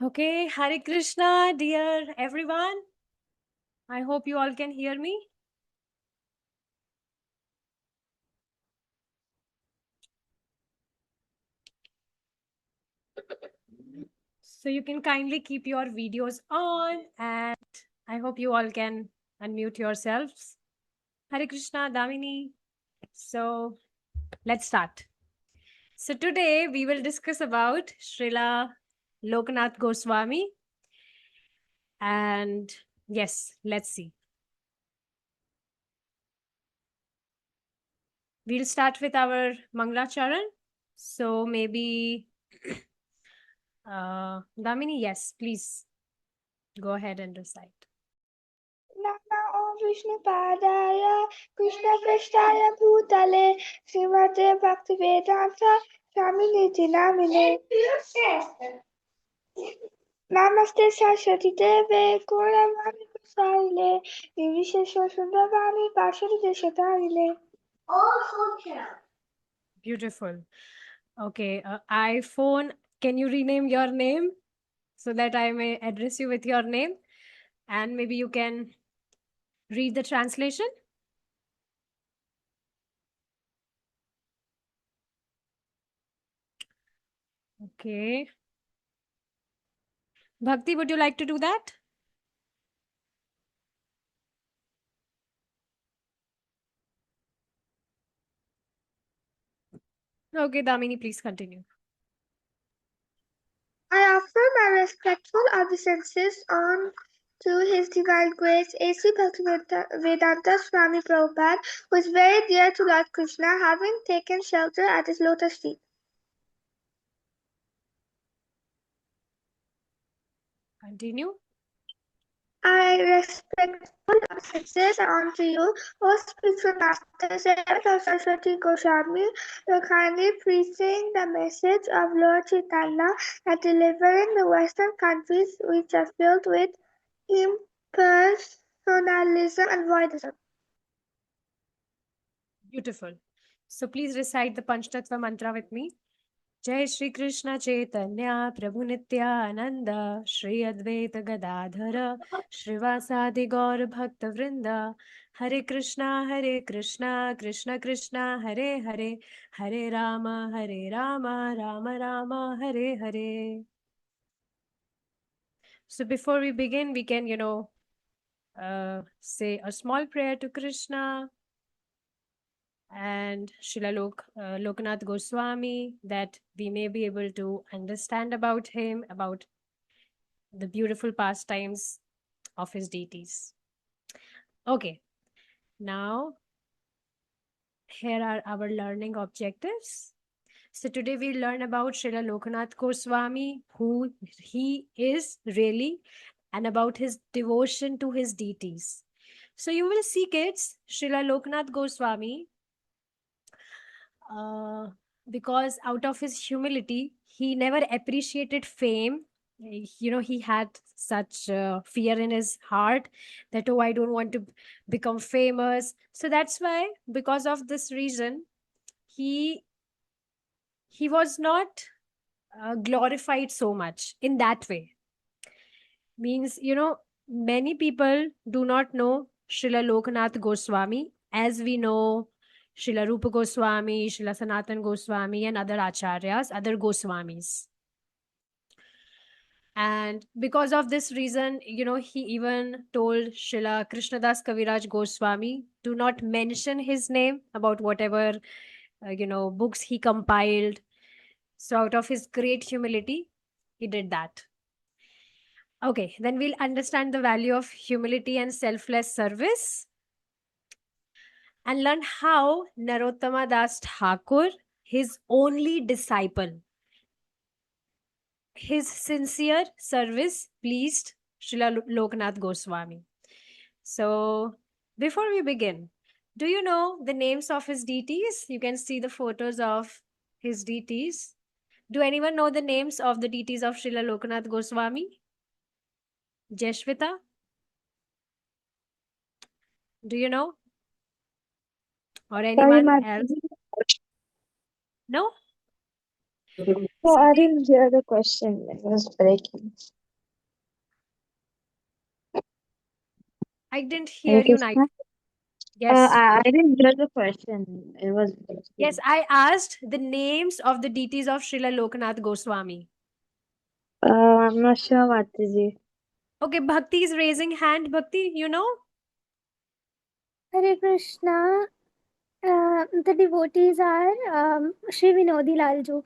Okay, Hare Krishna, dear everyone. I hope you all can hear me. So you can kindly keep your videos on, and I hope you all can unmute yourselves. Hare Krishna, Damini. So let's start. So today we will discuss about Srila Lokanath Goswami. And yes, let's see. We'll start with our Mangalacharan. So maybe, Damini, yes, please go ahead and recite. Namo Om Vishnu Padaya Krishna Prasthaya Bhutale Srimate Bhaktivedanta Swamini Namine Namaste Saraswati Deve Gauravani Prasarile Nirvishesha Sundravani Pashari Desatarile. Beautiful. Okay, iPhone, can you rename your name so that I may address you with your name? And maybe you can read the translation. Okay. Bhakti, would you like to do that? Okay, Damini, please continue. I offer my respectful obeisances on to His Divine Grace A.C. Bhaktivedanta Swami Prabhupada, who is very dear to Lord Krishna, having taken shelter at his lotus feet. Continue. I respectful obeisances unto you, O spiritual master, Saraswati Goswami, for kindly preaching the message of Lord Chaitanya and delivering the Western countries which are filled with impersonalism and voidism. Beautiful. So please recite the Panchtattva mantra with me. जय श्री कृष्ण चैतन्य प्रभु नित्यानंद श्री अद्वैत गदाधर श्रीवासादि गौर भक्त वृंद हरे Krishna Krishna Krishna Hare Hare Hare Ram Ram Ram Hare Hare. So before we begin, we can, say a small prayer to Krishna and Srila Lokanath Goswami, that we may be able to understand about him, about the beautiful pastimes of his deities. Okay, now here are our learning objectives. So today we learn about Srila Lokanath Goswami, who he is really, and about his devotion to his deities. So you will see, kids, Srila Lokanath Goswami, because out of his humility, he never appreciated fame. He had such fear in his heart that, oh, I don't want to become famous. So that's why, because of this reason, he he was not glorified so much in that way. Means, many people do not know Srila Lokanath Goswami as we know Srila Rupa Goswami, Srila Sanatan Goswami, and other acharyas, other Goswamis. And because of this reason, he even told Srila Krishnadas Kaviraj Goswami to not mention his name about whatever, books he compiled. So out of his great humility, he did that. Okay, then we'll understand the value of humility and selfless service and learn how Narottama Das Thakur, his only disciple, his sincere service pleased Srila Lokanath Goswami. So, before we begin, do you know the names of his deities? You can see the photos of his deities. Do anyone know the names of the deities of Srila Lokanath Goswami? Jeshwita? Do you know? Or anyone else? No? So I didn't hear the question. It was breaking. I didn't Hare hear you, Night. Krishna? Yes. I didn't hear the question. It was Yes, breaking. I asked the names of the deities of Srila Lokanath Goswami. I'm not sure what is it. Okay, Bhakti is raising hand. Bhakti, you know? Hare Krishna. The devotees are Sri Vinodi Lalju.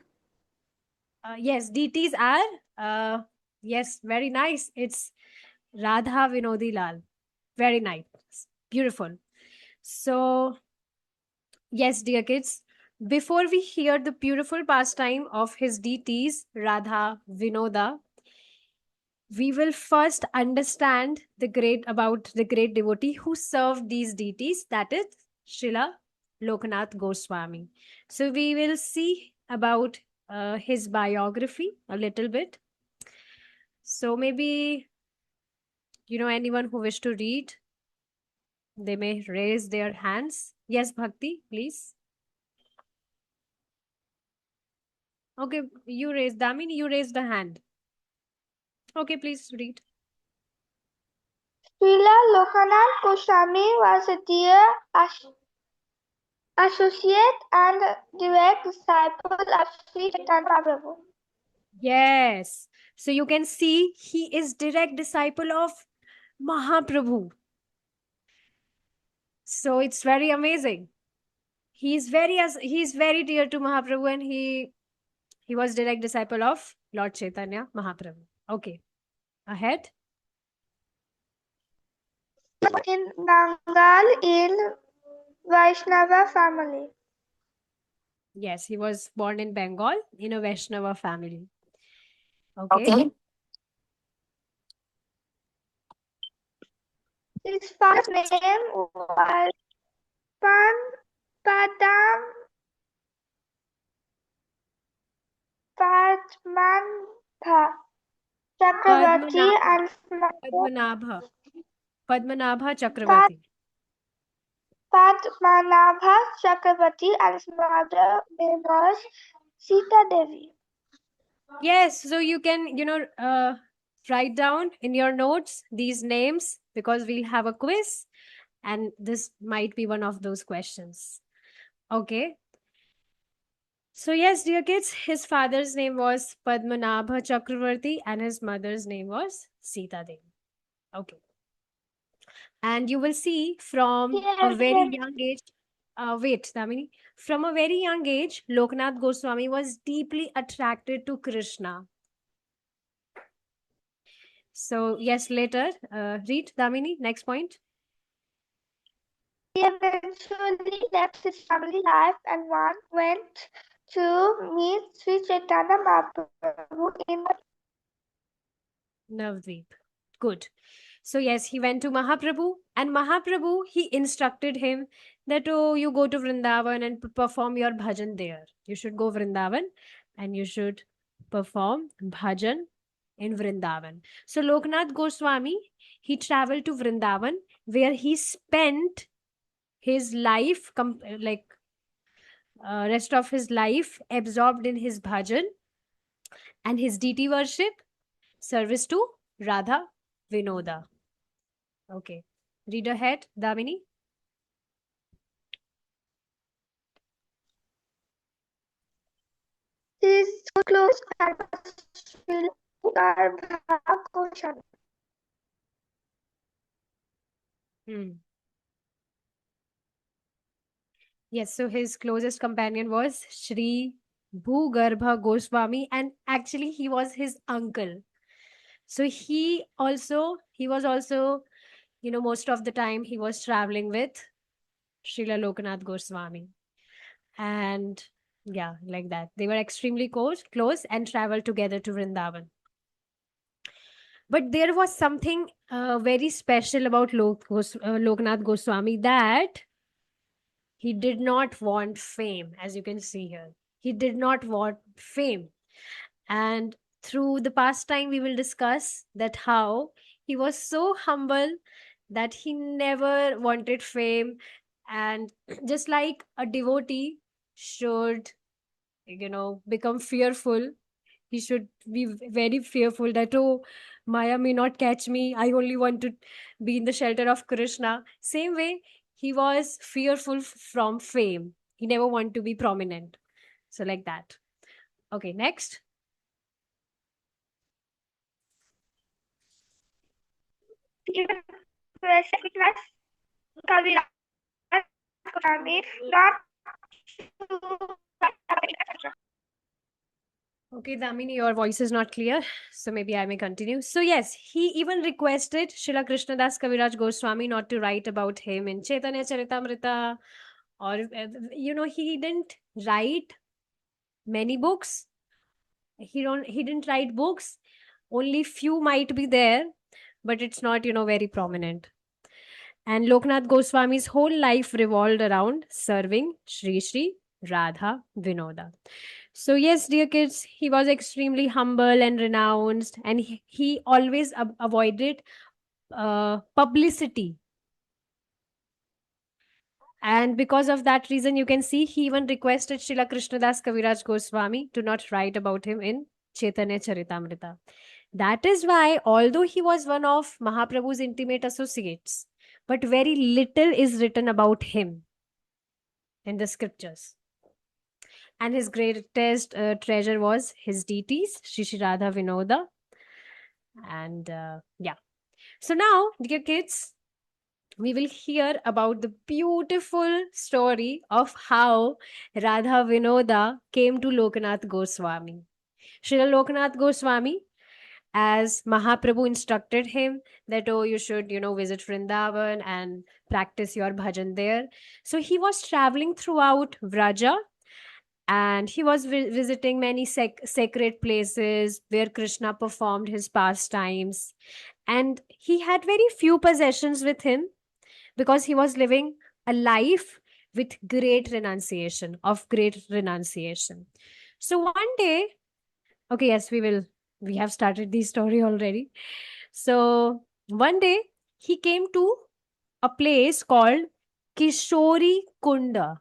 Yes, deities are, yes, very nice. It's Radha Vinodi Lal. Very nice. Beautiful. So, yes, dear kids, before we hear the beautiful pastime of his deities, Radha Vinoda, we will first understand about the great devotee who served these deities, that is Srila Lokanath Goswami. So we will see about his biography a little bit. So maybe anyone who wish to read, they may raise their hands. Yes, Bhakti, please. Okay, you raised, Damini, you raised the hand. Okay, please read. Srila Lokanath Goswami was a dear associate and direct disciple of Sri Chaitanya Mahaprabhu. Yes. So you can see he is direct disciple of Mahaprabhu. So it's very amazing. He's very dear to Mahaprabhu, and he was direct disciple of Lord Chaitanya Mahaprabhu. Okay. Ahead. In Bengal in Vaishnava family. Yes, he was born in Bengal in a Vaishnava family. Okay. His first name was Padam Padmanabha Chakravarti and Padmanabha. Padmanabha Chakravarti. Padmanabha Chakravarti and his mother name was Sita Devi. Yes, so you can, write down in your notes these names because we'll have a quiz and this might be one of those questions. Okay. So, yes, dear kids, his father's name was Padmanabha Chakravarti and his mother's name was Sita Devi. Okay. And you will see from a very young age, wait, Damini, from a very young age, Loknath Goswami was deeply attracted to Krishna. So, yes, later, read, Damini, next point. He eventually left his family life and went to meet Sri Chaitanya Mahaprabhu in Navdeep. Good. So, yes, he went to Mahaprabhu, and Mahaprabhu, he instructed him that, oh, you go to Vrindavan and perform your bhajan there. You should go Vrindavan and you should perform bhajan in Vrindavan. So, Loknath Goswami, he traveled to Vrindavan where he spent his life, rest of his life absorbed in his bhajan and his deity worship, service to Radha Vinoda. Okay. Read ahead, Damini. his close friend Garbha Goswami. Yes, so his closest companion was Sri Bhugarbha Goswami, and actually he was his uncle. So he was also, most of the time he was traveling with Srila Lokanath Goswami. And yeah, like that. They were extremely close and traveled together to Vrindavan. But there was something very special about Lokanath Goswami, that he did not want fame, as you can see here. He did not want fame. And through the past time, we will discuss that how he was so humble that he never wanted fame. And just like a devotee should become fearful. He should be very fearful that, oh, Maya may not catch me. I only want to be in the shelter of Krishna. Same way, he was fearful from fame. He never want to be prominent. So like that. Okay, next. He requested Kaviraj Goswami not to. Okay, Damini, your voice is not clear, so maybe I may continue. So yes, he even requested Srila Krishnadas Kaviraj Goswami not to write about him in Chaitanya Charitamrita, or he didn't write many books. He didn't write books. Only few might be there, but it's not very prominent. And Loknath Goswami's whole life revolved around serving Sri Sri Radha Vinoda. So, yes, dear kids, he was extremely humble and renounced, and he always avoided publicity. And because of that reason, you can see he even requested Srila Krishnadas Kaviraj Goswami to not write about him in Chaitanya Charitamrita. That is why, although he was one of Mahaprabhu's intimate associates, but very little is written about him in the scriptures. And his greatest treasure was his deities, Shri Shri Radha Vinoda. And yeah. So now, dear kids, we will hear about the beautiful story of how Radha Vinoda came to Loknath Goswami. Srila Loknath Goswami, as Mahaprabhu instructed him that, oh, you should, visit Vrindavan and practice your bhajan there. So he was traveling throughout Vraja, and he was visiting many sacred places where Krishna performed his pastimes. And he had very few possessions with him because he was living a life with great renunciation, of great renunciation. So one day, okay, yes, we have started the story already. So one day he came to a place called Kishori Kunda.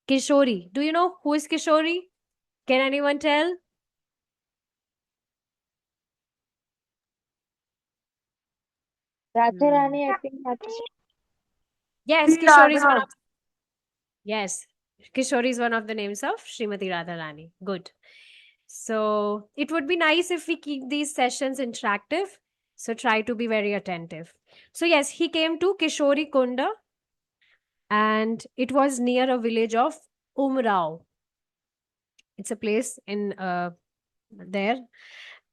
Kishori. Do you know who is Kishori? Can anyone tell? Radharani, I think that's Yes, Kishori is one of yes, Kishori is one of the names of Srimati Radharani. Good. So it would be nice if we keep these sessions interactive. So try to be very attentive. So yes, he came to Kishori Kunda, and it was near a village of Umrao. It's a place in there,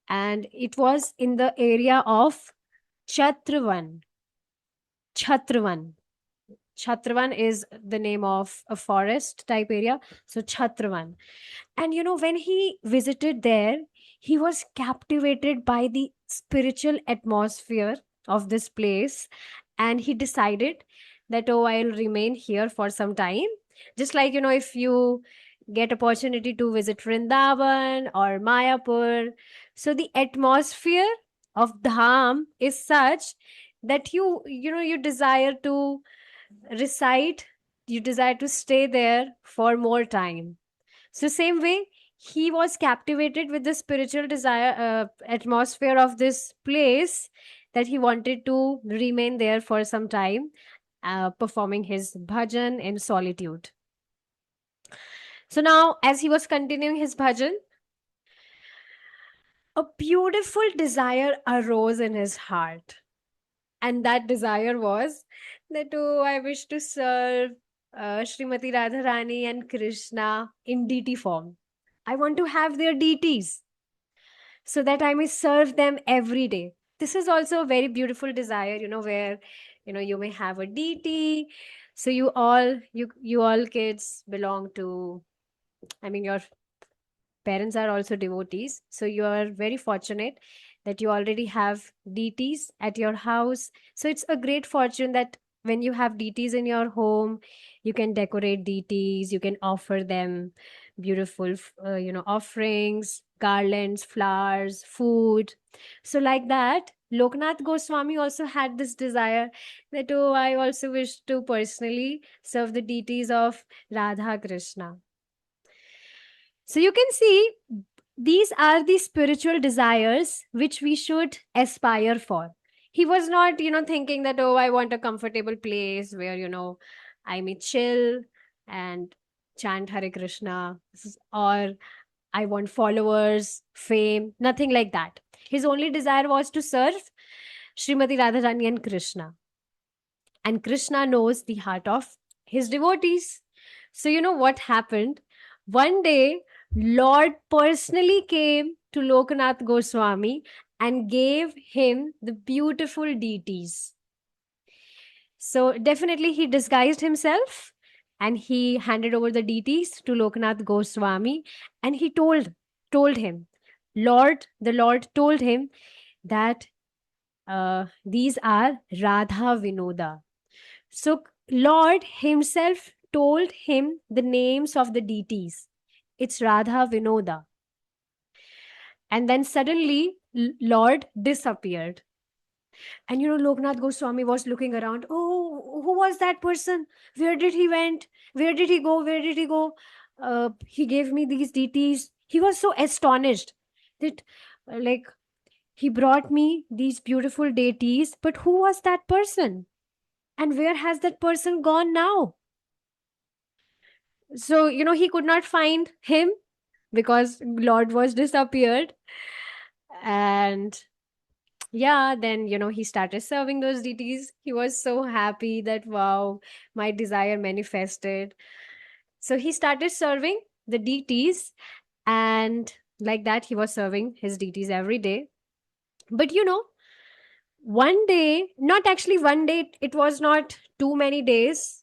and it was in the area of Chatravan. Chatravan. Chatravan is the name of a forest type area. So Chatravan. And when he visited there, he was captivated by the spiritual atmosphere of this place. And he decided that, oh, I'll remain here for some time. Just like, if you get opportunity to visit Vrindavan or Mayapur. So the atmosphere of Dham is such that you desire to recite, you desire to stay there for more time. So same way, he was captivated with the spiritual desire atmosphere of this place, that he wanted to remain there for some time, performing his bhajan in solitude. So now, as he was continuing his bhajan, a beautiful desire arose in his heart. And that desire was that, oh, I wish to serve Srimati Radharani and Krishna in deity form. I want to have their deities so that I may serve them every day. This is also a very beautiful desire, where you may have a deity. So you all kids belong to, I mean, your parents are also devotees. So you are very fortunate that you already have deities at your house. So it's a great fortune that when you have deities in your home, you can decorate deities, you can offer them beautiful, offerings, garlands, flowers, food. So like that, Loknath Goswami also had this desire that, oh, I also wish to personally serve the deities of Radha Krishna. So you can see these are the spiritual desires which we should aspire for. He was not, thinking that, oh, I want a comfortable place where, I may chill and chant Hare Krishna, or I want followers, fame, nothing like that. His only desire was to serve Srimati Radharani and Krishna. And Krishna knows the heart of his devotees. So, you know what happened? One day, Lord personally came to Lokanath Goswami and gave him the beautiful deities. So, definitely, he disguised himself and he handed over the deities to Lokanath Goswami, and he told him, the Lord told him that these are Radha Vinoda. So Lord himself told him the names of the deities. It's Radha Vinoda. And then suddenly Lord disappeared. And Loknath Goswami was looking around. Oh, who was that person? Where did he went? Where did he go? Where did he go? He gave me these deities. He was so astonished that, like, he brought me these beautiful deities, but who was that person? And where has that person gone now? So, he could not find him because Lord was disappeared. And yeah, then, he started serving those deities. He was so happy that, wow, my desire manifested. So he started serving the deities, and like that, he was serving his deities every day. But, one day, not actually one day, it was not too many days.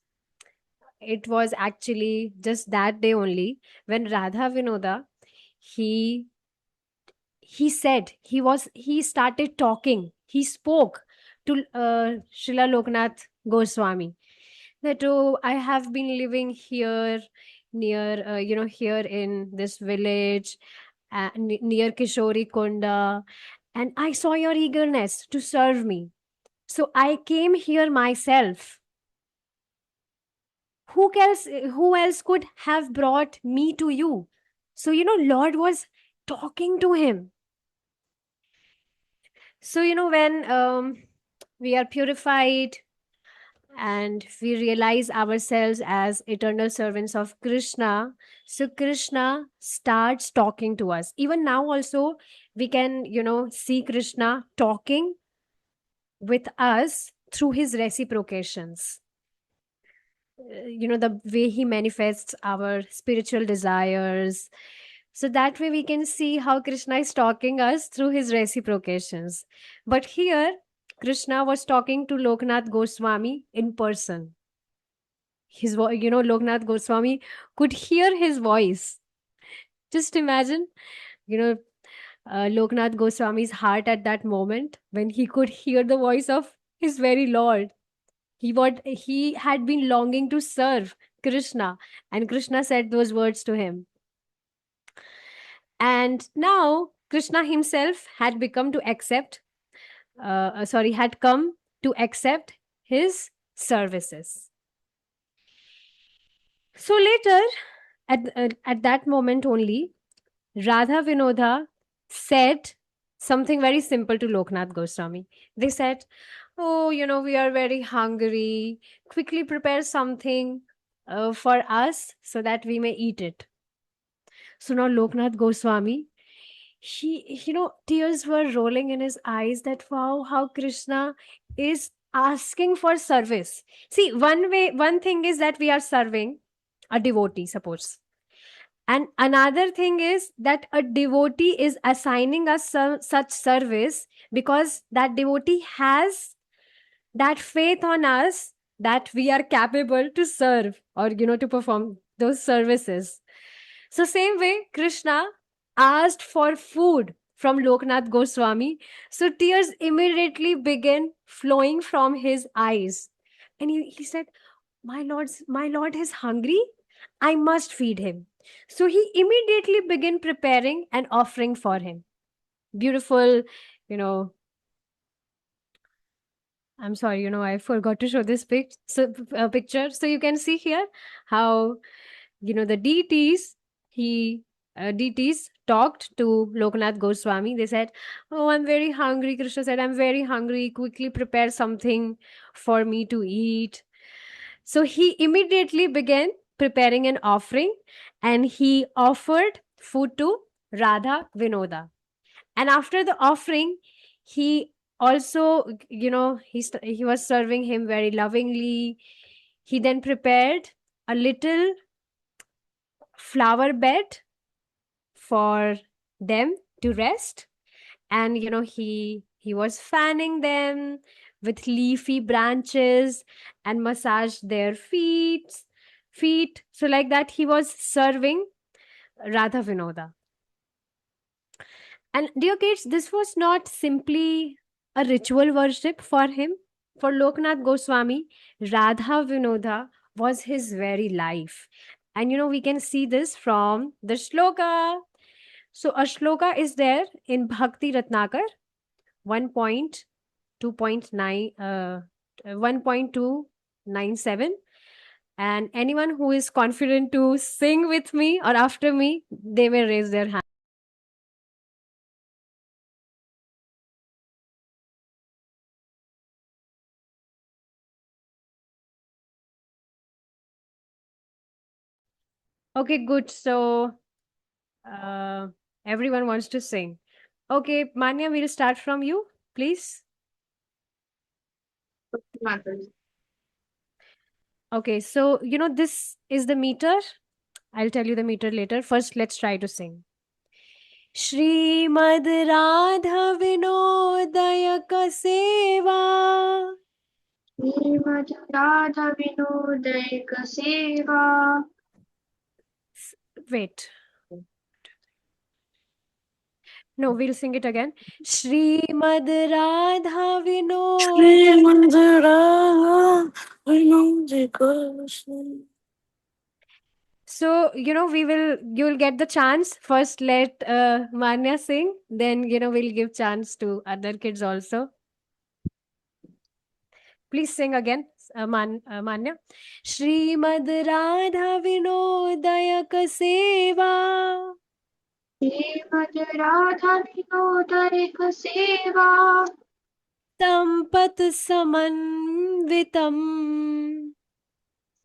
It was actually just that day only when Radha Vinoda, he said, he started talking, he spoke to Srila Loknath Goswami that, oh, I have been living here near, here in this village, near Kishori Kunda, and I saw your eagerness to serve me. So I came here myself. Who else could have brought me to you? So, Lord was talking to him. So, when we are purified and we realize ourselves as eternal servants of Krishna, so Krishna starts talking to us. Even now, also, we can, see Krishna talking with us through his reciprocations. The way he manifests our spiritual desires. So that way we can see how Krishna is talking us through his reciprocations. But here, Krishna was talking to Loknath Goswami in person. Loknath Goswami could hear his voice. Just imagine, you know, Loknath Goswami's heart at that moment when he could hear the voice of his very Lord. He had been longing to serve Krishna, and Krishna said those words to him. And now Krishna himself had become to accept, had come to accept his services. So later, at that moment only, Radha Vinoda said something very simple to Loknath Goswami. They said, oh, we are very hungry. Quickly prepare something for us so that we may eat it. So now Loknath Goswami, tears were rolling in his eyes that, wow, how Krishna is asking for service. See, one thing is that we are serving a devotee, suppose. And another thing is that a devotee is assigning us such service because that devotee has that faith on us that we are capable to serve or, to perform those services. So same way, Krishna asked for food from Loknath Goswami. So tears immediately began flowing from his eyes. And he said, my Lord is hungry. I must feed him. So he immediately began preparing an offering for him. Beautiful, I'm sorry, I forgot to show this picture. So you can see here how, the deities, he deities talked to Lokanath Goswami. They said, "Oh, I'm very hungry." Krishna said, "I'm very hungry. Quickly prepare something for me to eat." So he immediately began preparing an offering, and he offered food to Radha Vinoda. And after the offering, he also, he was serving him very lovingly. He then prepared a little flower bed for them to rest, and he was fanning them with leafy branches and massaged their feet. So like that he was serving Radha Vinoda. And dear kids, this was not simply a ritual worship for him. For Loknath Goswami, Radha Vinoda was his very life. And we can see this from the shloka. So a shloka is there in Bhakti Ratnakar 1.2.9 1.297, and anyone who is confident to sing with me or after me, they may raise their hand. Okay, good. So everyone wants to sing. Okay, Manya, we'll start from you, please. Okay, so this is the meter. I'll tell you the meter later. First, let's try to sing. Shrimad Radha विनोदयक सेवा श्रीमद् राधा विनोदयक सेवा wait, no, we'll sing it again. Shrimad Radha Vinod So, you'll get the chance. First, let Manya sing. Then, we'll give chance to other kids also. Please sing again, Manya. Shrimad Radha Vinodayak Seva. Shrimad Radha विनोदयक सेवा Tampat Samanvitam.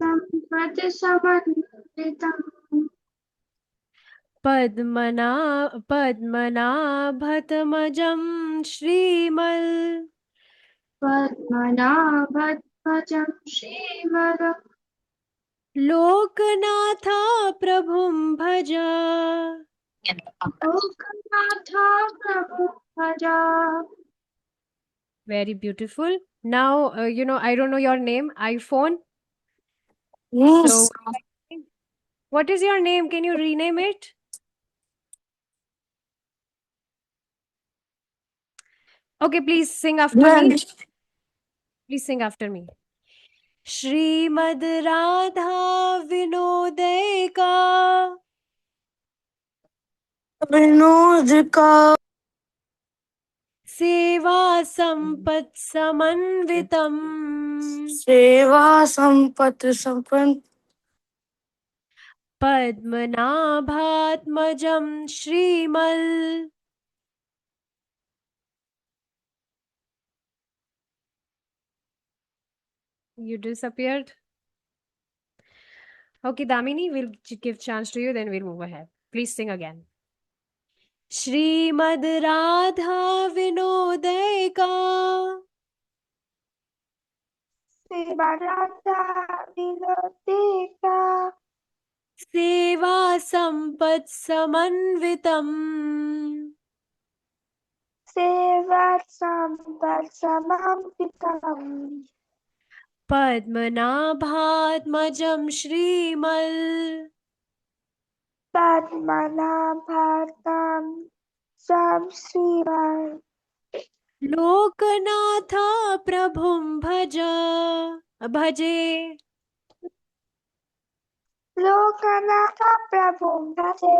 सम्पद समन्वितम् Padmanabhatamajam Shrimal. पद्मनाभध्वजं Shrimad Loknatha Prabhum Bhaja. Loknath प्रभु भजा Very beautiful. Now, I don't know your name, iPhone. Yes. So, what is your name? Can you rename it? Okay, please sing after me. Please sing after me. Shrimad Radha Vinodaya ka Vinod का Seva Sampat Samanvitam सेवा संपत संपन्न Padmanabhatmajam Shrimal. You disappeared. Okay, Damini, we'll give chance to you, then we'll move ahead. Please sing again. Shrimad Radha Vinodaya ka Shrimad Radha विनोदयक Seva Sampat Samanvitam सेवा सम्पद समन्वितम् Padmanabhatmajam Shrimal. पद्मनाभं चं श्रीमन् Loknatha Prabhum Bhaje. Loknath प्रभुं भजे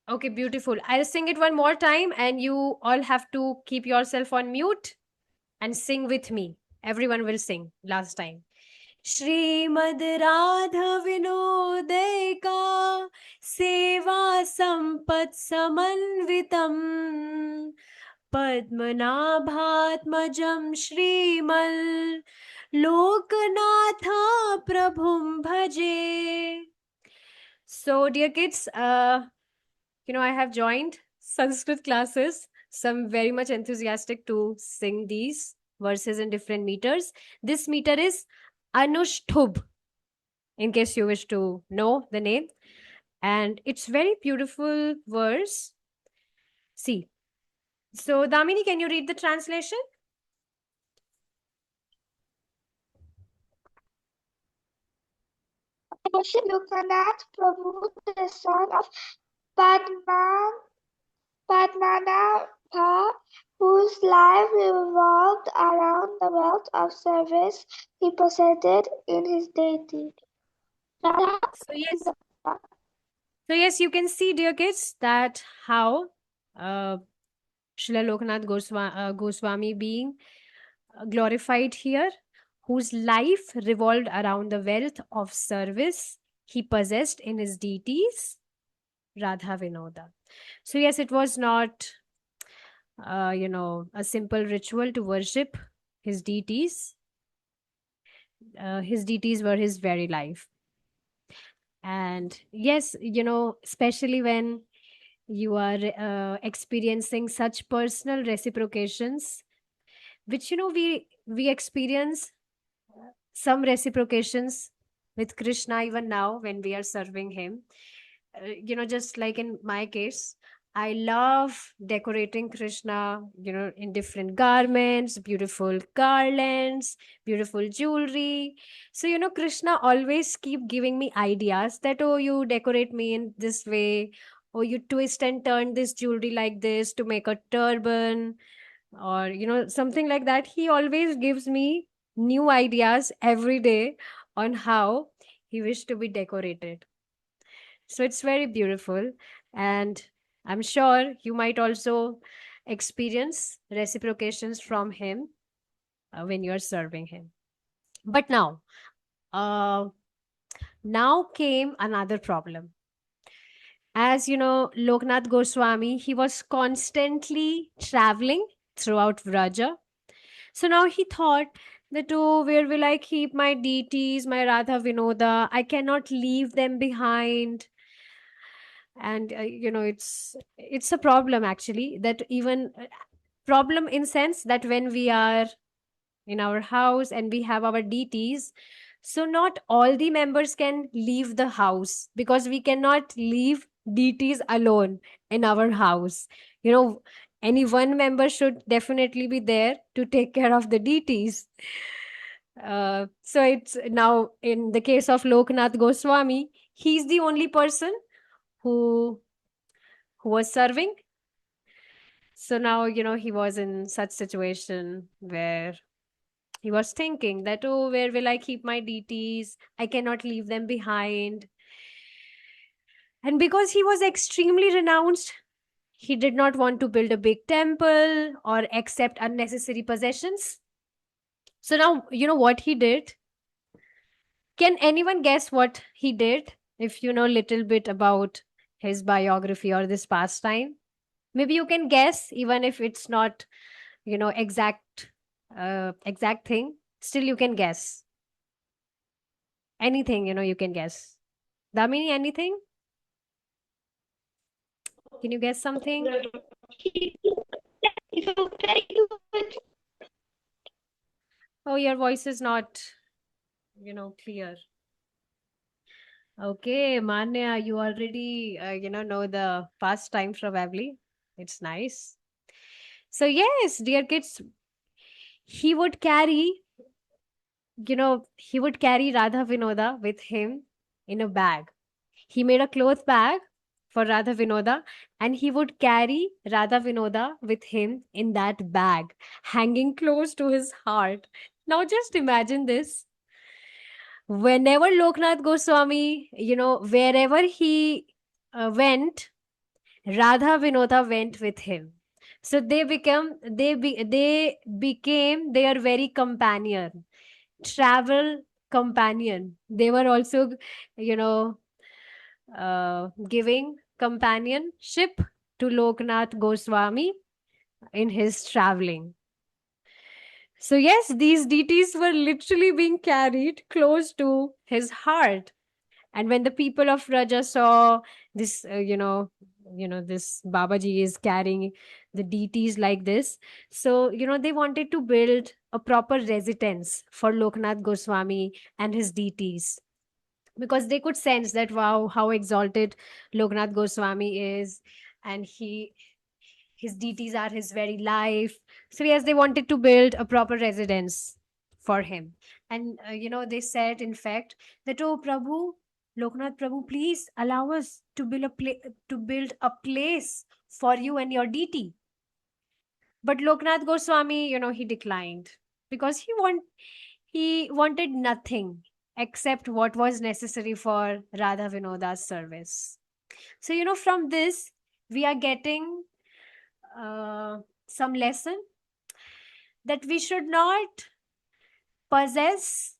Okay, beautiful. I'll sing it one more time, and you all have to keep yourself on mute and sing with me. Everyone will sing last time. Shrimad Radha Vinodaya ka Seva Sampat Samanvitam Padmanabhatmajam Shrimal Loknatha Prabhum Bhaje. So, dear kids, I have joined Sanskrit classes. So I'm very much enthusiastic to sing these verses in different meters. This meter is Anushtubh, in case you wish to know the name. And it's very beautiful verse. See. So, Damini, can you read the translation? Worship Lokanath Prabhu, the son of Padmanabha, whose life revolved around the wealth of service he possessed in his deity. So yes, you can see, dear kids, that how Srila Lokanath Goswami being glorified here, whose life revolved around the wealth of service he possessed in his deities, Radha Vinoda. So yes, it was not, a simple ritual to worship his deities. His deities were his very life. And yes, especially when you are experiencing such personal reciprocations, which we experience some reciprocations with Krishna even now when we are serving him. Just like in my case, I love decorating Krishna, in different garments, beautiful garlands, beautiful jewelry. So, Krishna always keep giving me ideas that, oh, you decorate me in this way, or you twist and turn this jewelry like this to make a turban, or, something like that. He always gives me new ideas every day on how he wished to be decorated. So it's very beautiful. And I'm sure you might also experience reciprocations from him when you're serving him. But uh, now came another problem. As you know, Loknath Goswami, he was constantly traveling throughout Vraja. So now he thought that, oh, where will I keep my deities, my Radha Vinoda? I cannot leave them behind. And it's a problem actually, that even problem in sense that when we are in our house and we have our deities, so not all the members can leave the house, because we cannot leave deities alone in our house. Any one member should definitely be there to take care of the deities. So it's now in the case of Loknath Goswami, he's the only person who was serving. So now, he was in such situation where he was thinking that, oh, where will I keep my deities? I cannot leave them behind. And because he was extremely renounced, he did not want to build a big temple or accept unnecessary possessions. So now, what he did? Can anyone guess what he did? If you know a little bit about his biography or this pastime, maybe you can guess, even if it's not, exact thing. Still, you can guess anything. You can guess. Damini, anything? Can you guess something? Oh, your voice is not, clear. Okay, Manya, you already, know the pastime probably. It's nice. So yes, dear kids, he would carry, Radha Vinoda with him in a bag. He made a cloth bag for Radha Vinoda, and he would carry Radha Vinoda with him in that bag, hanging close to his heart. Now just imagine this. Whenever Loknath Goswami, wherever he went, Radha Vinoda went with him. So they became their very companion, travel companion. They were also, giving companionship to Loknath Goswami in his traveling. So, yes, these deities were literally being carried close to his heart. And when the people of Raja saw this, this Babaji is carrying the deities like this, so, they wanted to build a proper residence for Loknath Goswami and his deities, because they could sense that, wow, how exalted Loknath Goswami is, and his deities are his very life. So yes, they wanted to build a proper residence for him. And they said, in fact, that, oh Prabhu, Loknath Prabhu, please allow us to build a place for you and your deity. But Loknath Goswami, he declined, because he wanted nothing except what was necessary for Radha Vinoda's service. So, from this, we are getting some lesson that we should not possess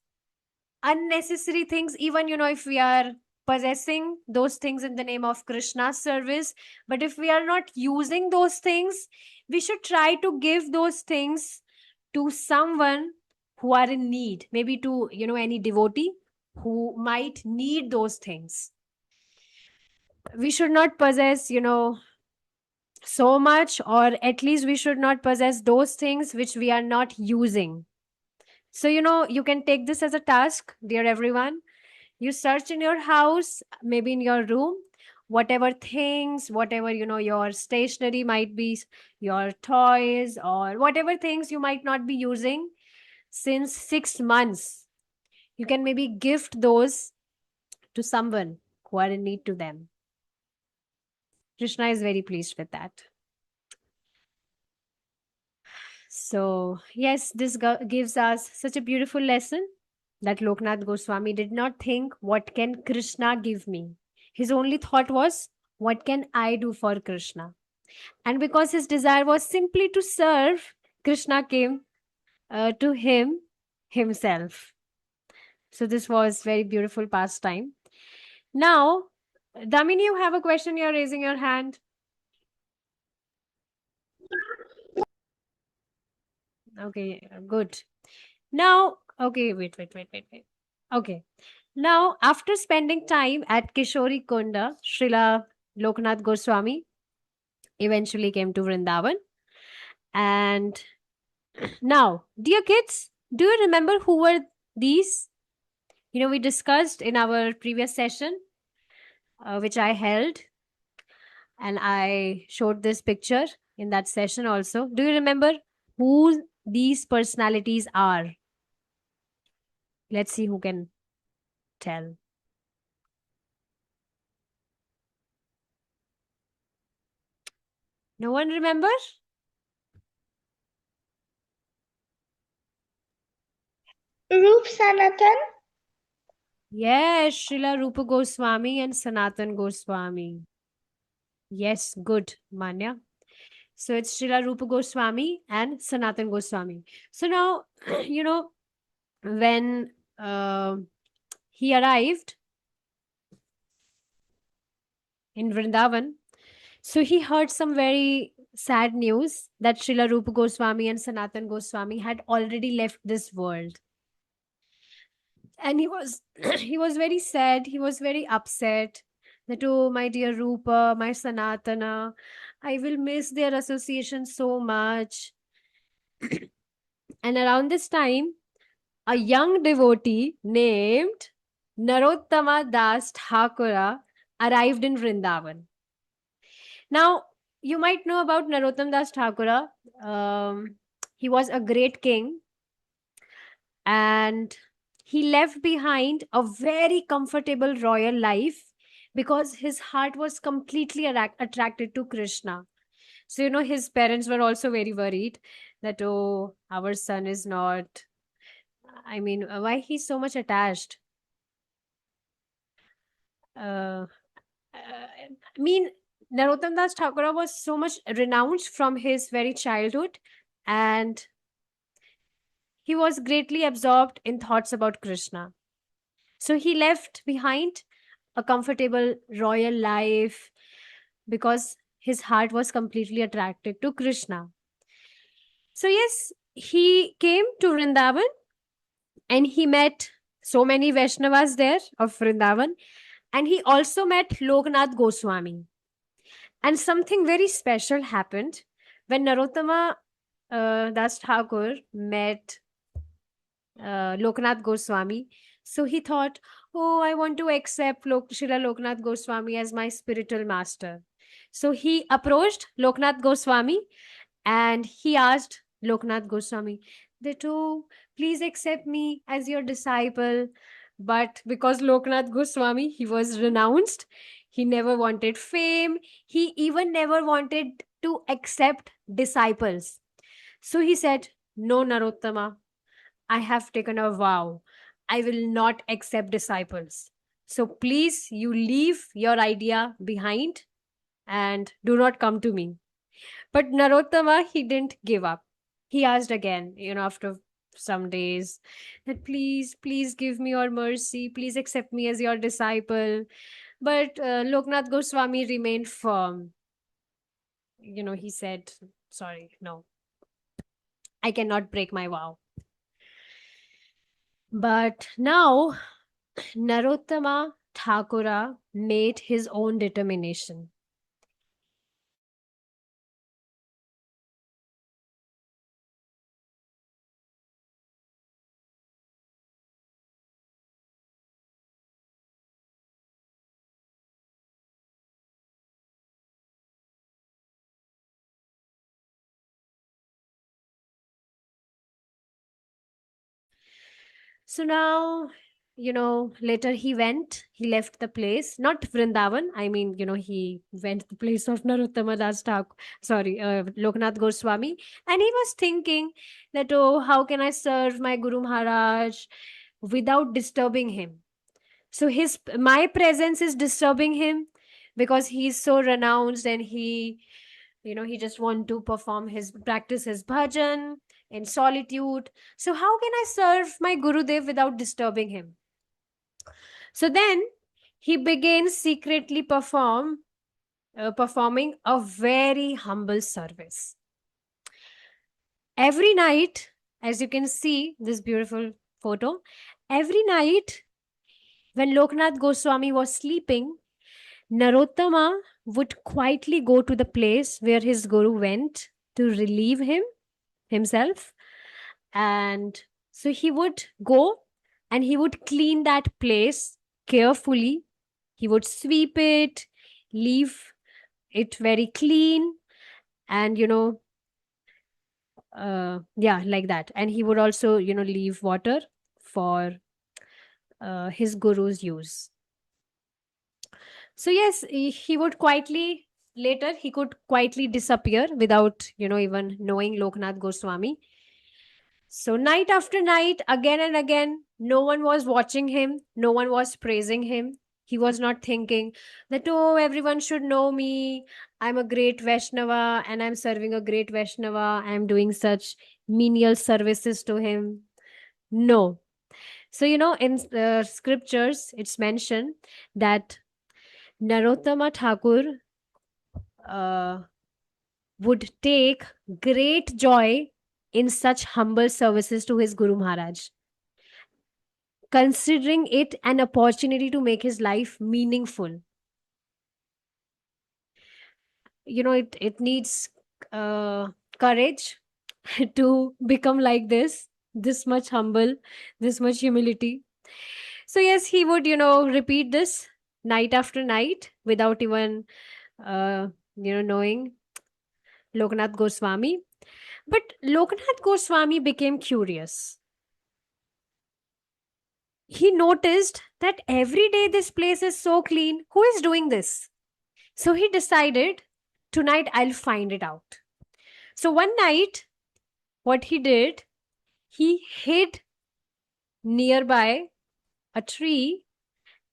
unnecessary things, even, if we are possessing those things in the name of Krishna's service. But if we are not using those things, we should try to give those things to someone who are in need, maybe to, any devotee who might need those things. We should not possess, so much, or at least we should not possess those things which we are not using. So, you can take this as a task, dear everyone. You search in your house, maybe in your room, whatever things, whatever, your stationery might be, your toys, or whatever things you might not be using since 6 months. You can maybe gift those to someone who are in need to them. Krishna is very pleased with that. So, yes, this gives us such a beautiful lesson that Loknath Goswami did not think, what can Krishna give me? His only thought was, what can I do for Krishna? And because his desire was simply to serve, Krishna came to him himself. So this was very beautiful pastime. Now, Damini, you have a question. You're raising your hand. Okay, good. Now, okay, wait. Okay. Now, after spending time at Kishori Kunda, Srila Loknath Goswami eventually came to Vrindavan. And now, dear kids, do you remember who were these? We discussed in our previous session, which I held, and I showed this picture in that session also. Do you remember who these personalities are? Let's see who can tell. No one remember? Roop Sanatan. Yes, Srila Rupa Goswami and Sanatan Goswami. Yes, good, Manya. So it's Srila Rupa Goswami and Sanatan Goswami. So now, when he arrived in Vrindavan, so he heard some very sad news that Srila Rupa Goswami and Sanatan Goswami had already left this world. And he was he was very sad, he was very upset that, oh, my dear Rupa, my Sanatana, I will miss their association so much. And around this time, a young devotee named Narottama Das Thakura arrived in Vrindavan. Now, you might know about Narottam Das Thakura. He was a great king, and he left behind a very comfortable royal life because his heart was completely attracted to Krishna. So, his parents were also very worried that, oh, our son is not, I mean, why he's so much attached? I mean, Narottam Das Thakura was so much renounced from his very childhood, and he was greatly absorbed in thoughts about Krishna. So he left behind a comfortable royal life because his heart was completely attracted to Krishna. So, yes, he came to Vrindavan and he met so many Vaishnavas there of Vrindavan, and he also met Loknath Goswami. And something very special happened when Narottama Das Thakur met Loknath Goswami. So he thought, oh, I want to accept Srila Loknath Goswami as my spiritual master. So he approached Loknath Goswami and he asked Loknath Goswami that, oh, please accept me as your disciple. But because Loknath Goswami, he was renounced, he never wanted fame, he even never wanted to accept disciples. So he said, no, Narottama, I have taken a vow. I will not accept disciples. So please, you leave your idea behind and do not come to me. But Narottama, he didn't give up. He asked again, after some days, that please, please give me your mercy. Please accept me as your disciple. But Loknath Goswami remained firm. He said, sorry, no, I cannot break my vow. But now, Narottama Thakura made his own determination. So now, later he left the place, not Vrindavan. I mean, he went to the place of Narottama Das Thakur, Loknath Goswami. And he was thinking that, oh, how can I serve my Guru Maharaj without disturbing him? So my presence is disturbing him because he's so renounced and he just want to practice his bhajan in solitude. So how can I serve my Gurudev without disturbing him? So then he began secretly performing a very humble service. Every night, as you can see this beautiful photo, every night when Loknath Goswami was sleeping, Narottama would quietly go to the place where his guru went to relieve himself. And so he would go and he would clean that place carefully. He would sweep it, leave it very clean, and like that. And he would also leave water for his guru's use. So yes, he would quietly later he could quietly disappear without even knowing Loknath Goswami. So night after night, again and again, no one was watching him, no one was praising him. He was not thinking that, oh, everyone should know me, I'm a great Vaishnava and I'm serving a great Vaishnava, I'm doing such menial services to him. No. So in the scriptures it's mentioned that Narottama Thakur would take great joy in such humble services to his Guru Maharaj, considering it an opportunity to make his life meaningful. It needs courage to become like this much humble, this much humility. So yes, he would repeat this night after night without even knowing Loknath Goswami. But Loknath Goswami became curious. He noticed that every day this place is so clean. Who is doing this? So he decided, tonight I'll find it out. So one night, what he did, he hid nearby a tree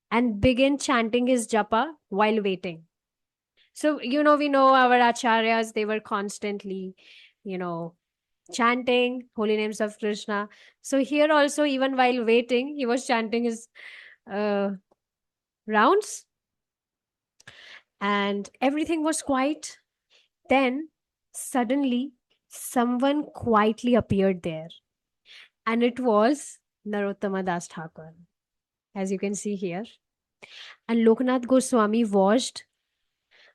and began chanting his japa while waiting. So, we know our acharyas, they were constantly, chanting holy names of Krishna. So here also, even while waiting, he was chanting his rounds, and everything was quiet. Then suddenly someone quietly appeared there, and it was Narottama Das Thakur, as you can see here. And Loknath Goswami watched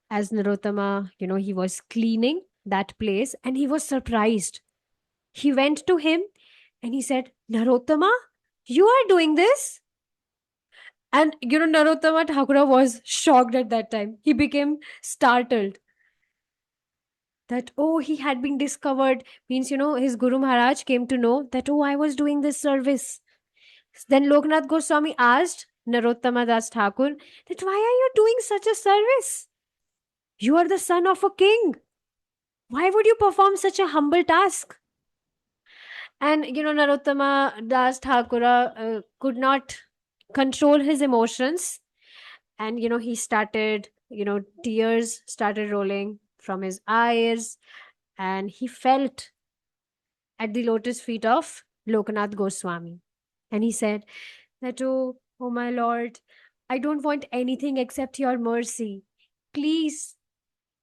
as Narottama, he was cleaning that place, and he was surprised. He went to him and he said, Narottama, you are doing this? And Narottama Thakura was shocked at that time. He became startled that, oh, he had been discovered. Means, his Guru Maharaj came to know that, oh, I was doing this service. Then Loknath Goswami asked Narottama Das Thakur that, why are you doing such a service? You are the son of a king. Why would you perform such a humble task? And, Narottama Das Thakura could not control his emotions. And, he started, tears started rolling from his eyes. And he felt at the lotus feet of Loknath Goswami. And he said that, oh my Lord, I don't want anything except your mercy. Please,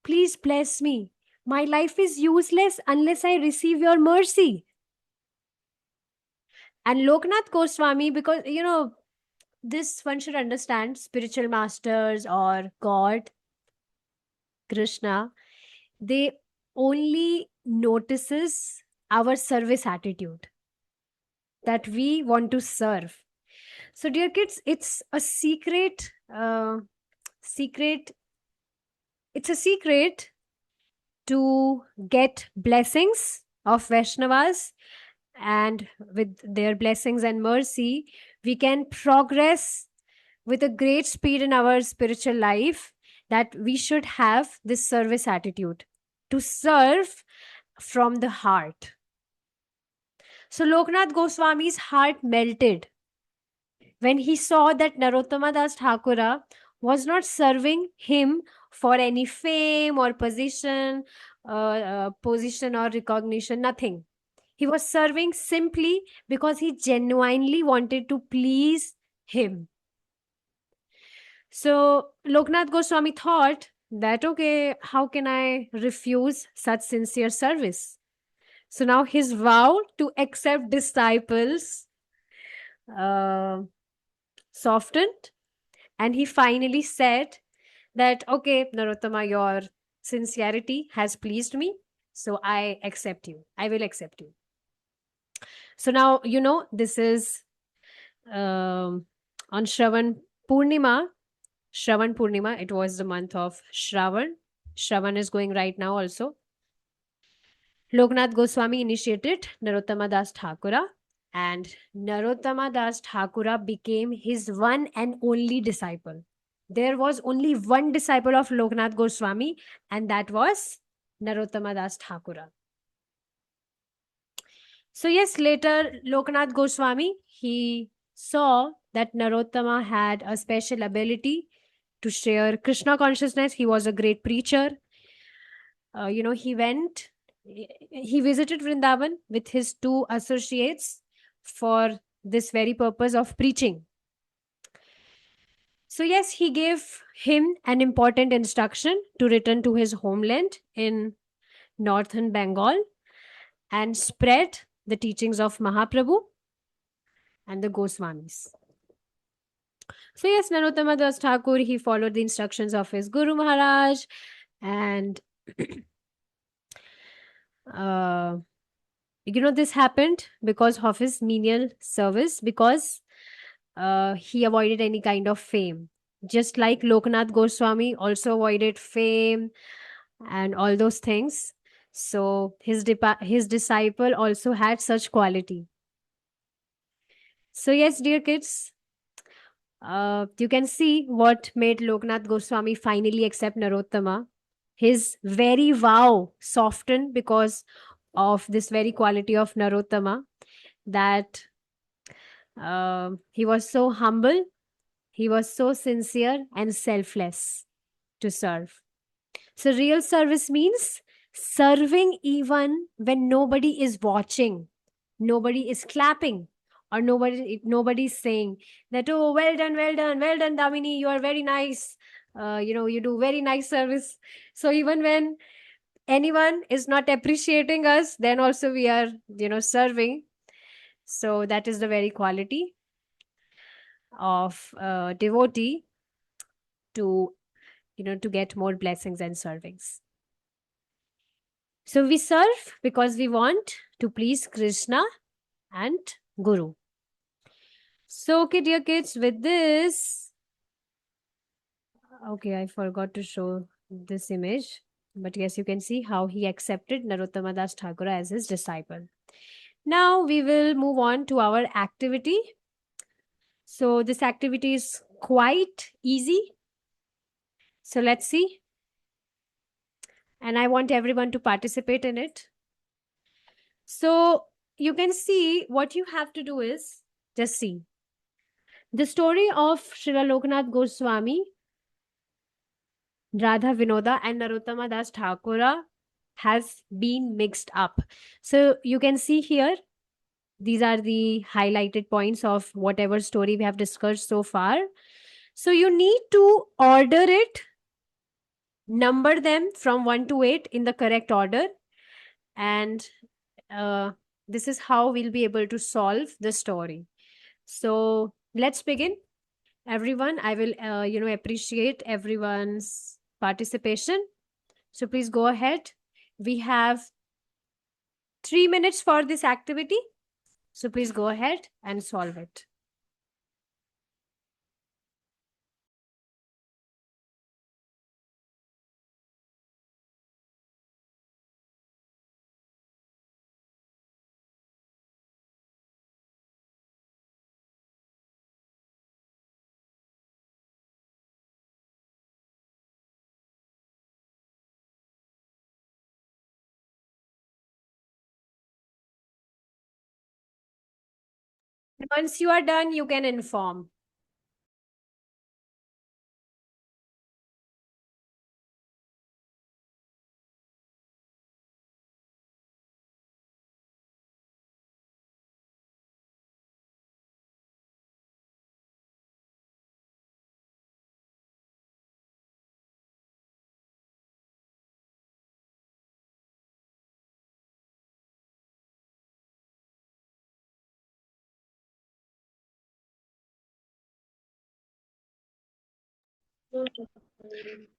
please bless me. My life is useless unless I receive your mercy. And Loknath Goswami, because, this one should understand, spiritual masters or God, Krishna, they only notices our service attitude, that we want to serve. So, dear kids, it's a secret, it's a secret to get blessings of Vaishnavas, and with their blessings and mercy, we can progress with a great speed in our spiritual life, that we should have this service attitude to serve from the heart. So Loknath Goswami's heart melted when he saw that Narottama Das Thakura was not serving him for any fame or position or recognition, nothing. He was serving simply because he genuinely wanted to please him. So Loknath Goswami thought that, okay, how can I refuse such sincere service? So now his vow to accept disciples softened, and he finally said that, okay, Narottama, your sincerity has pleased me, so I accept you. I will accept you. So now, this is on Shravan Purnima. Shravan Purnima, it was the month of Shravan. Shravan is going right now also. Loknath Goswami initiated Narottama Das Thakura, and Narottama Das Thakura became his one and only disciple. There was only one disciple of Loknath Goswami, and that was Narottama Das Thakura. So yes, later Loknath Goswami, he saw that Narottama had a special ability to share Krishna consciousness. He was a great preacher. He visited Vrindavan with his two associates for this very purpose of preaching. So yes, he gave him an important instruction to return to his homeland in northern Bengal and spread the teachings of Mahaprabhu and the Goswamis. So yes, Narottama Das Thakur, he followed the instructions of his Guru Maharaj, and this happened because of his menial service, because he avoided any kind of fame. Just like Loknath Goswami also avoided fame and all those things. So his disciple also had such quality. So yes, dear kids, you can see what made Loknath Goswami finally accept Narottama. His very vow softened because of this very quality of Narottama, that he was so humble, he was so sincere and selfless to serve. So real service means serving even when nobody is watching, nobody is clapping, or nobody's saying that, oh, well done, well done, well done, Damini, you are very nice. You do very nice service. So even when anyone is not appreciating us, then also we are, serving. So that is the very quality of devotee to, to get more blessings and servings. So we serve because we want to please Krishna and Guru. So, okay, dear kids, with this, okay, I forgot to show this image, but yes, you can see how he accepted Narottama Das Thakur as his disciple. Now we will move on to our activity. So this activity is quite easy. So let's see. And I want everyone to participate in it. So you can see what you have to do is just see. The story of Srila Lokanath Goswami, Radha Vinoda, and Narottama Das Thakura has been mixed up. So you can see here, these are the highlighted points of whatever story we have discussed so far. So you need to order it, number them from 1 to 8 in the correct order. And this is how we'll be able to solve the story. So let's begin. Everyone, I will, appreciate everyone's participation. So please go ahead. We have 3 minutes for this activity. So please go ahead and solve it. Once you are done, you can inform.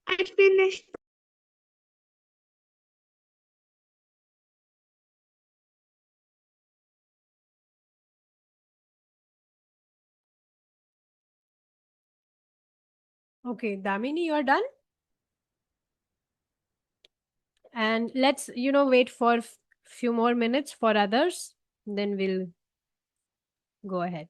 I finished. Okay, Damini, you are done? And let's, wait for few more minutes for others. Then we'll go ahead.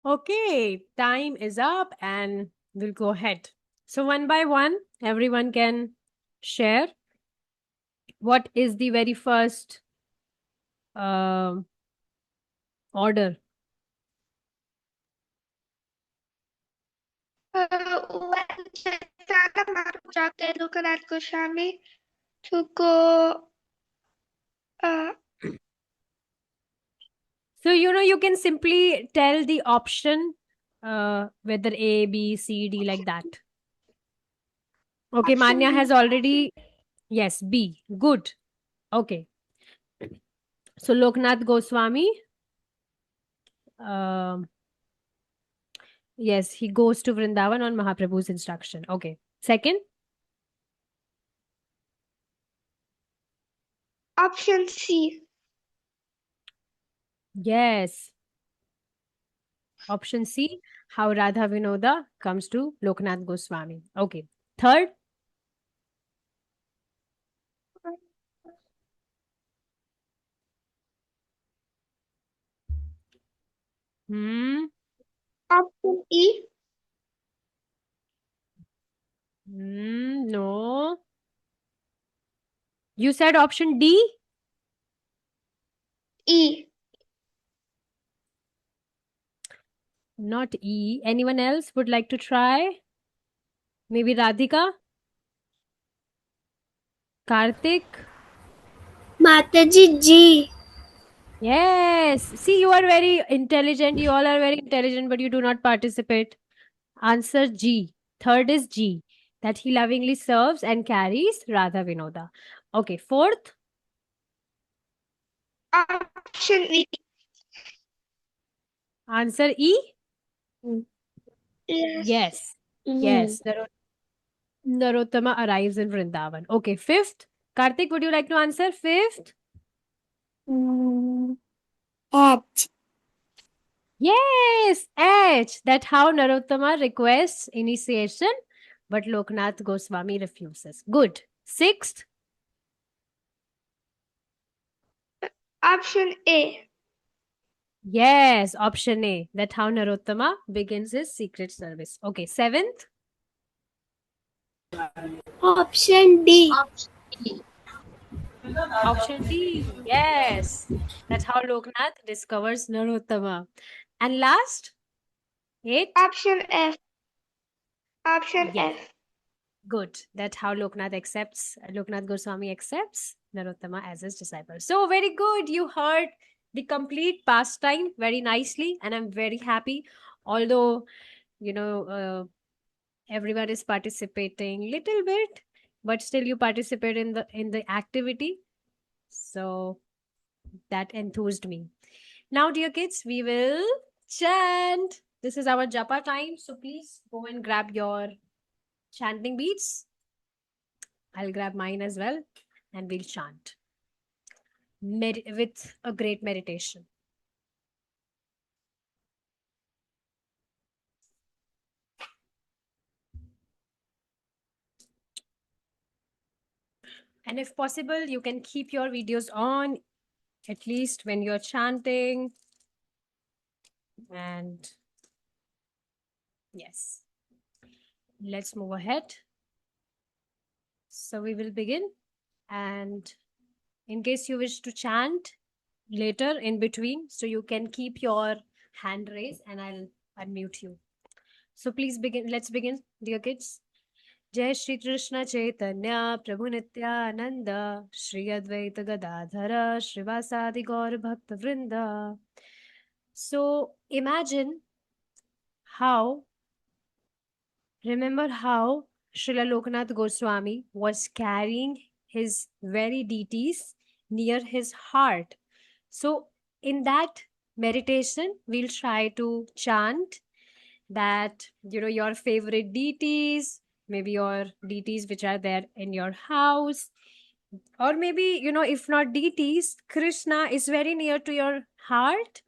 Okay, time is up and we'll go ahead. So one by one, everyone can share what is the very first order. When Chaitanya Mahaprabhu instructed Lokanath Goswami to go So, you can simply tell the option, whether A, B, C, D, like that. Okay, Option Manya B. has already, yes, B. Good. Okay. So, Loknath Goswami, um, yes, he goes to Vrindavan on Mahaprabhu's instruction. Okay. Second, Option C. yes. Option C, how Radha Vinoda comes to Loknath Goswami. Okay. Third, Option E. No. You said option D? E. Not E. Anyone else would like to try? Maybe Radhika? Karthik? Mataji G. Yes. See, you are very intelligent. You all are very intelligent, but you do not participate. Answer G. Third is G. That he lovingly serves and carries Radha Vinoda. Okay. Fourth, Option E. answer E? Yes. Yes. Yes. Narottama arrives in Vrindavan. Okay. Fifth, Karthik, would you like to answer? Fifth? H. Yes, H. That how Narottama requests initiation, but Loknath Goswami refuses. Good. Sixth, Option A. yes, option A. That how Narottama begins his secret service. Okay. Seventh, Option D. option D. Yes, that's how Loknath discovers Narottama. And last, eighth, Option F. Option yes. F. Good. That's how Loknath Goswami accepts Narottama as his disciple. So, very good. You heard the complete pastime very nicely, and I'm very happy. Although, everyone is participating little bit, but still you participate in the activity. So, that enthused me. Now, dear kids, we will chant. This is our japa time. So, please go and grab your chanting beads. I'll grab mine as well and we'll chant with a great meditation. And if possible, you can keep your videos on at least when you're chanting. And yes, let's move ahead. So we will begin. And in case you wish to chant later in between, so you can keep your hand raised and I'll unmute you. So please begin. Let's begin, dear kids. जय श्री कृष्ण चैतन्य प्रभु नित्यानंद श्री अद्वैत गदाधर श्रीवासादि गौर भक्त वृंद. So remember how Srila Loknath Goswami was carrying his very deities near his heart. So in that meditation, we'll try to chant that, your favorite deities, maybe your deities which are there in your house, or maybe, if not deities, Krishna is very near to your heart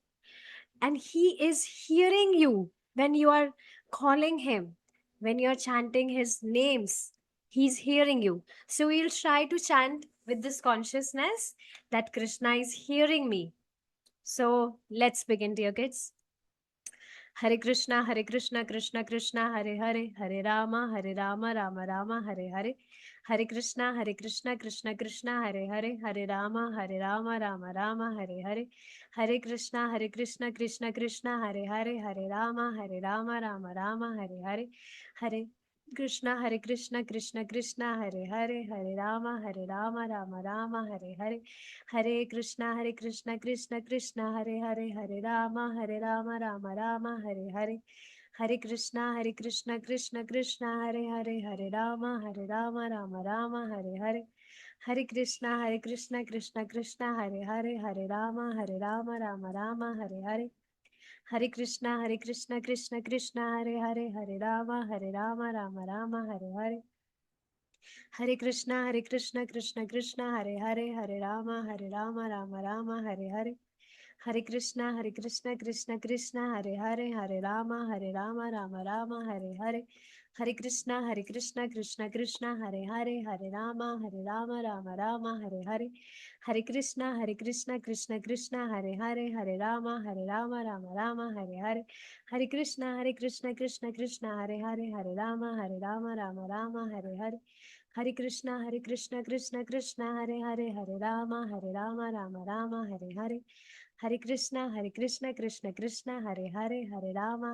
and he is hearing you when you are calling him, when you're chanting his names. He's hearing you. So we'll try to chant with this consciousness that Krishna is hearing me. So let's begin, dear kids. Hare Krishna, Krishna Krishna, Hare Hare, Hare Rama, Rama Rama, Hare Hare. Hare Krishna, Krishna Krishna, Hare Hare, Hare Rama, Rama Rama, Hare Hare. Hare Krishna, Krishna Krishna, Hare Hare, Hare Rama, Rama Rama, Hare Hare. Hare Krishna Hare Krishna Krishna Krishna Hare Hare Hare Rama Rama Rama Hare Hare Hare Krishna Krishna Krishna Hare Hare Hare Rama Rama Rama Hare Hare Hare Krishna Krishna Krishna Hare Hare Hare Rama Rama Rama Hare Hare Hare Krishna Krishna Krishna Hare Hare Hare Rama Rama Rama Hare Hare Hare Krishna Krishna Krishna Hare Hare Hare Rama Rama Rama Hare Hare Hare Krishna Krishna Krishna Hare Hare Hare Rama Rama Rama Hare Hare Hare Krishna Krishna Krishna Hare Hare Hare Rama Rama Rama Hare Hare Hare Krishna Krishna Krishna Hare Hare Hare Rama Rama Rama Hare Hare Hare Krishna Krishna Krishna Hare Hare Hare Rama Rama Rama Hare Hare Hare Krishna Krishna Krishna Hare Hare Hare Rama Rama Rama Hare Hare Hare Krishna Krishna Krishna Hare Hare Hare Rama Rama Rama Hare Hare Hare Krishna Krishna Krishna Hare Hare Hare Rama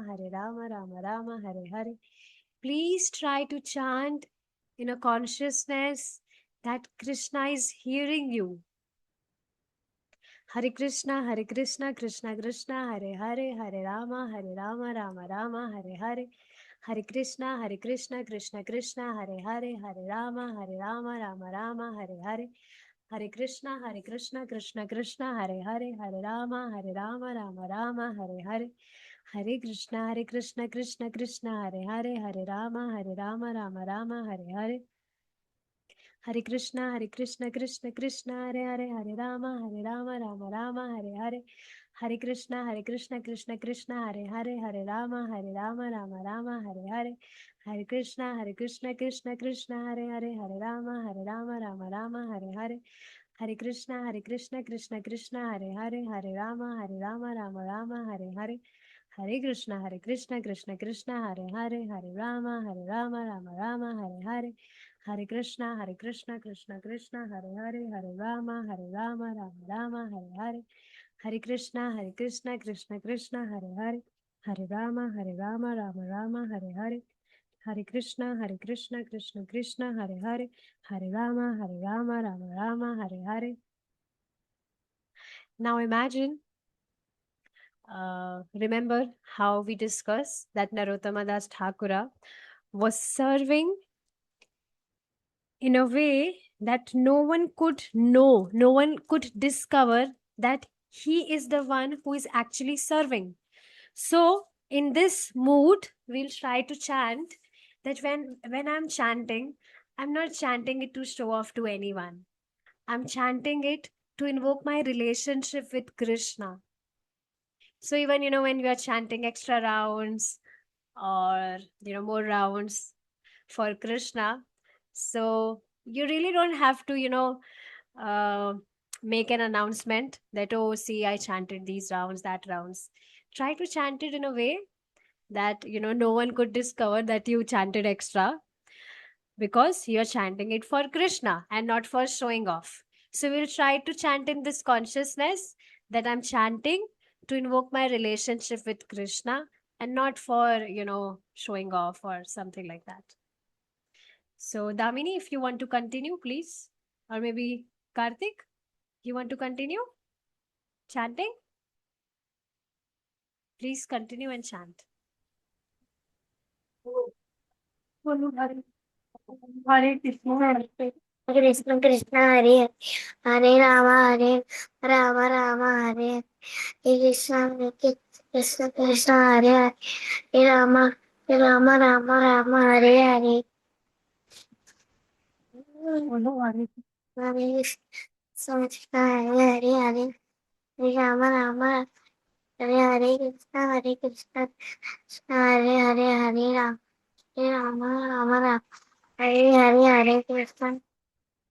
Rama Rama Hare Hare. Please try to chant in a consciousness that Krishna is hearing you. Hare Krishna Krishna Krishna Hare Hare Hare Rama Rama Rama Hare Hare Hare Krishna Krishna Krishna Hare Hare Hare Rama Rama Rama Hare Hare Hare Krishna Krishna Krishna Hare Hare Hare Rama Rama Rama Hare Hare Hare Krishna Krishna Krishna Hare Hare Hare Rama Rama Rama Hare Hare Hare Krishna Krishna Krishna Hare Hare Hare Rama Rama Rama Hare Hare Hare Krishna Krishna Krishna Hare Hare Hare Rama Rama Rama Hare Hare Hare Krishna Krishna Krishna Hare Hare Hare Rama Rama Rama Hare Hare Hare Krishna Krishna Krishna Hare Hare Hare Rama Rama Rama Hare Hare Hare Krishna Krishna Krishna Hare Hare Hare Rama Rama Rama Hare Hare Hare Krishna Krishna Krishna Hare Hare Hare Rama Rama Rama Hare Hare Hare Krishna Krishna Krishna Hare Hare Hare Rama Rama Rama Hare Hare Hare Krishna Krishna Krishna Hare Hare Hare Rama Rama Rama Hare Hare. Now imagine, remember how we discussed that Narottama Das Thakura was serving in a way that no one could know, no one could discover that he is the one who is actually serving. So in this mood, we'll try to chant that when I'm chanting, I'm not chanting it to show off to anyone. I'm chanting it to invoke my relationship with Krishna. So even, when we are chanting extra rounds or, more rounds for Krishna, so you really don't have to, make an announcement that, oh, see, I chanted these rounds, that rounds. Try to chant it in a way that, no one could discover that you chanted extra, because you're chanting it for Krishna and not for showing off. So we'll try to chant in this consciousness that I'm chanting to invoke my relationship with Krishna and not for, showing off or something like that. So Damini, if you want to continue, please. Or maybe Karthik, you want to continue chanting? Please continue and chant. Hare Krishna Krishna Hare Hare Rama Rama Rama Hare Hare Krishna Krishna Hare Hare Rama Rama Hare Hare Hare Krishna Hare Hare Rama Hare Krishna Hare Hare Rama Hare Krishna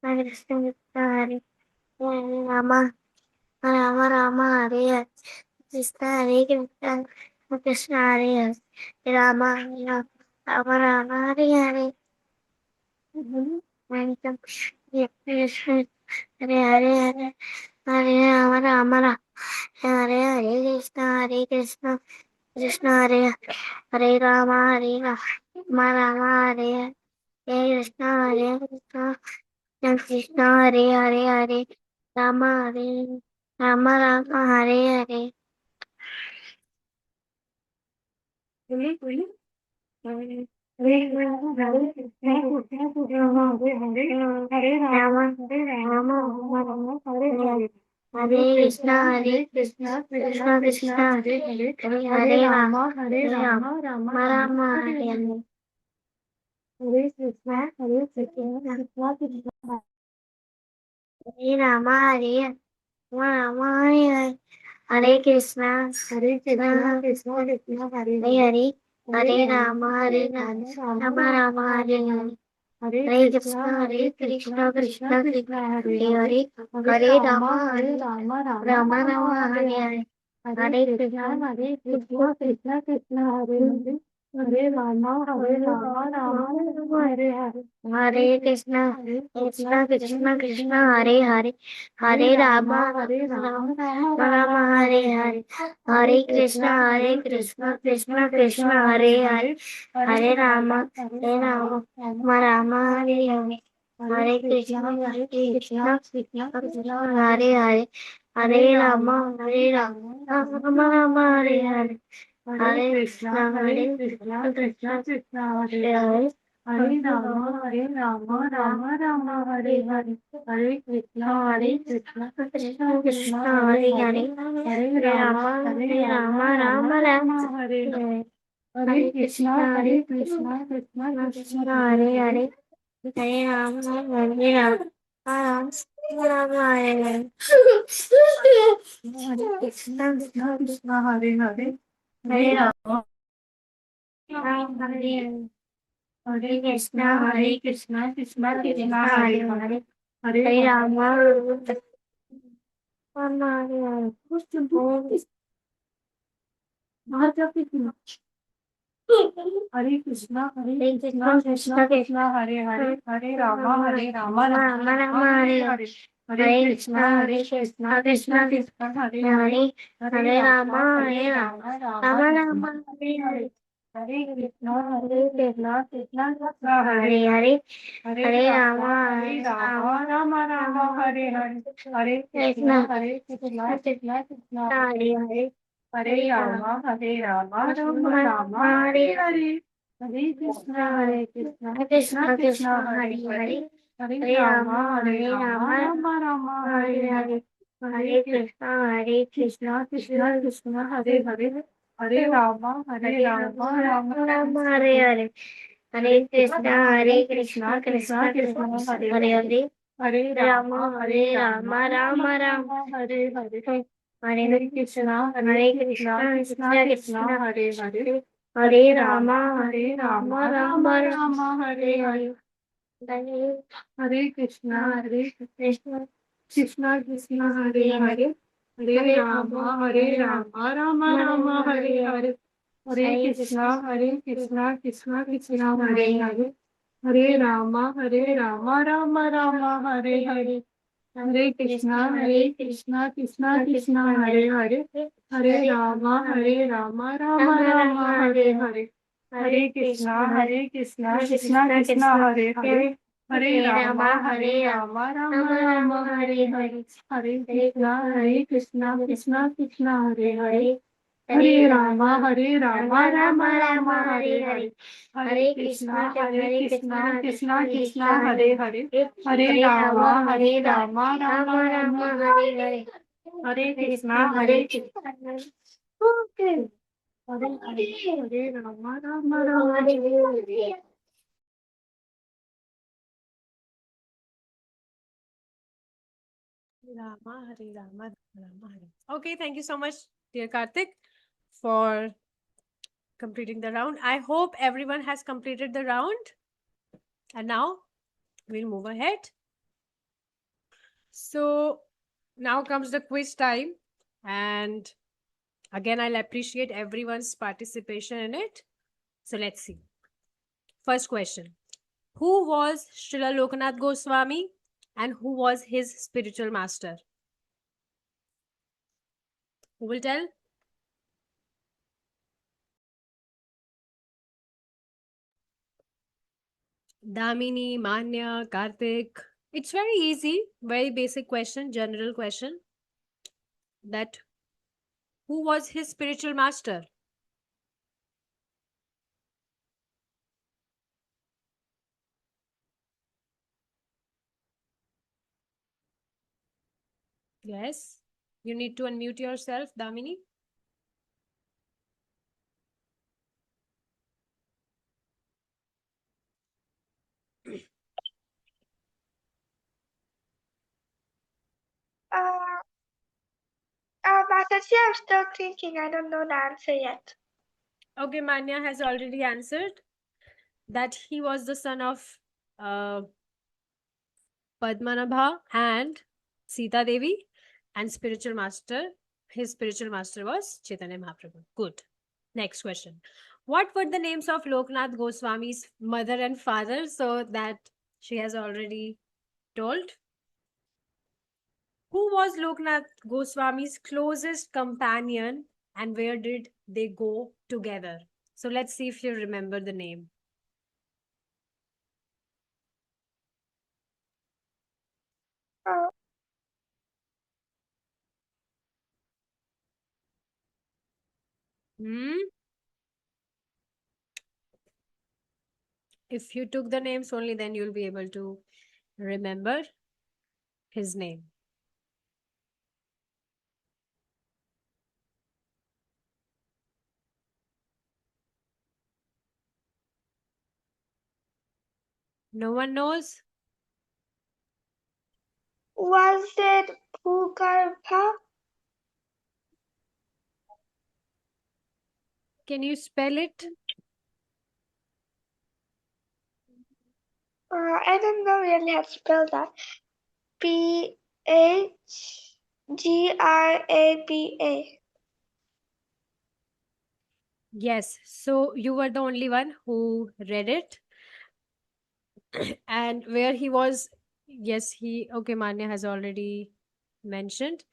Krishna Hare Rama Rama Hare Krishna Krishna Hare Rama Rama Hare Hare Rama Hare Krishna Krishna Hare Rama Rama Hare Hare Krishna Hare Krishna Krishna Hare Hare Hare Rama Hare Rama Rama Hare Hare Hare Krishna Krishna Krishna Hare Hare Hare Rama Rama Rama Hare Hare Hare Krishna Krishna Hare Rama Hare Rama Hare Hare Krishna Krishna Krishna Hare Hare Hare Rama Rama Rama Hare Hare Hare Krishna Krishna Krishna Hare Hare Hare Rama Rama Rama Hare Hare Hare Krishna Krishna Krishna Hare Hare Hare Rama Rama Hare Hare Hare Krishna Krishna Krishna Krishna Hare Hare Hare Rama Rama Hare Hare Hare Krishna Krishna Krishna Hare Hare Hare Rama Rama Hare Hare Hare Krishna Krishna Krishna Hare Hare Hare Rama Rama Hare Hare Hare Krishna Krishna Krishna Hare Hare Hare Rama Rama Hare Hare Hare Krishna Krishna Krishna Hare Hare Hare Rama Rama Hare Hare Hare Krishna Krishna Krishna Hare Hare Hare Rama Rama Hare Hare Hare Krishna Krishna Hare Hare Hare Rama Hare Hare Hare Krishna Krishna Krishna Hare Hare Hare Rama Rama Hare Hare Hare Krishna Krishna Krishna Hare Hare Hare Rama Rama Hare Hare Hare Krishna Krishna Krishna Hare Hare Hare Rama Rama Rama Hare Hare Hare Krishna Krishna Krishna Hare Hare Hare Rama Rama Hare Hare Hare Krishna Krishna Krishna Hare Hare Hare Rama Rama Rama Hare Hare Hare Krishna Krishna Krishna Hare Hare Hare Rama Rama Rama Hare Hare Hare Krishna Krishna Krishna Hare Hare Hare Rama Rama Rama Hare Hare Hare Krishna Krishna Krishna Hare Hare Hare Rama Rama Rama Hare Hare Hare Krishna Krishna Krishna Hare Hare Hare Rama Rama Rama Hare Hare Hare Krishna Krishna Krishna Hare Hare Hare Rama Rama Rama Hare Hare Hare Krishna Krishna Krishna Hare Hare Hare Rama Rama Rama Hare Hare Hare Krishna Krishna Krishna Hare Hare Hare Rama Rama Rama Hare Hare Hare Krishna Krishna Krishna Hare Hare Hare Rama Rama Rama Hare Hare Hare Krishna Krishna Krishna Hare Hare Hare Rama Rama Rama Hare Hare Hare Krishna Krishna Krishna Hare Hare Hare Rama Rama Rama Hare Hare Hare Krishna Okay. Hare Rama Rama Hare Hare Rama, Hare Rama, Rama, Hare. Okay, thank you so much, dear Karthik, for completing the round. I hope everyone has completed the round. And now we'll move ahead. So now comes the quiz time. And again, I'll appreciate everyone's participation in it. So let's see. First question. Who was Srila Lokanath Goswami and who was his spiritual master? Who will tell? Damini, Manya, Karthik. It's very easy, very basic question, general question. That who was his spiritual master? Yes. You need to unmute yourself, Damini. Mataji, I'm still thinking. I don't know the answer yet. Okay, Manya has already answered that he was the son of uh, Padmanabha and Sita Devi, and spiritual master. His spiritual master was Chaitanya Mahaprabhu. Good. Next question. What were the names of Loknath Goswami's mother and father? So that she has already told. Who was Loknath Goswami's closest companion and where did they go together? So let's see if you remember the name. Uh, If you took the names only, then you'll be able to remember his name. No one knows? was it Bhugarbha? Can you spell it? I don't know really how to spell that. Bhgraba. Yes. So you were the only one who read it. And where he was, yes, okay, Manya has already mentioned.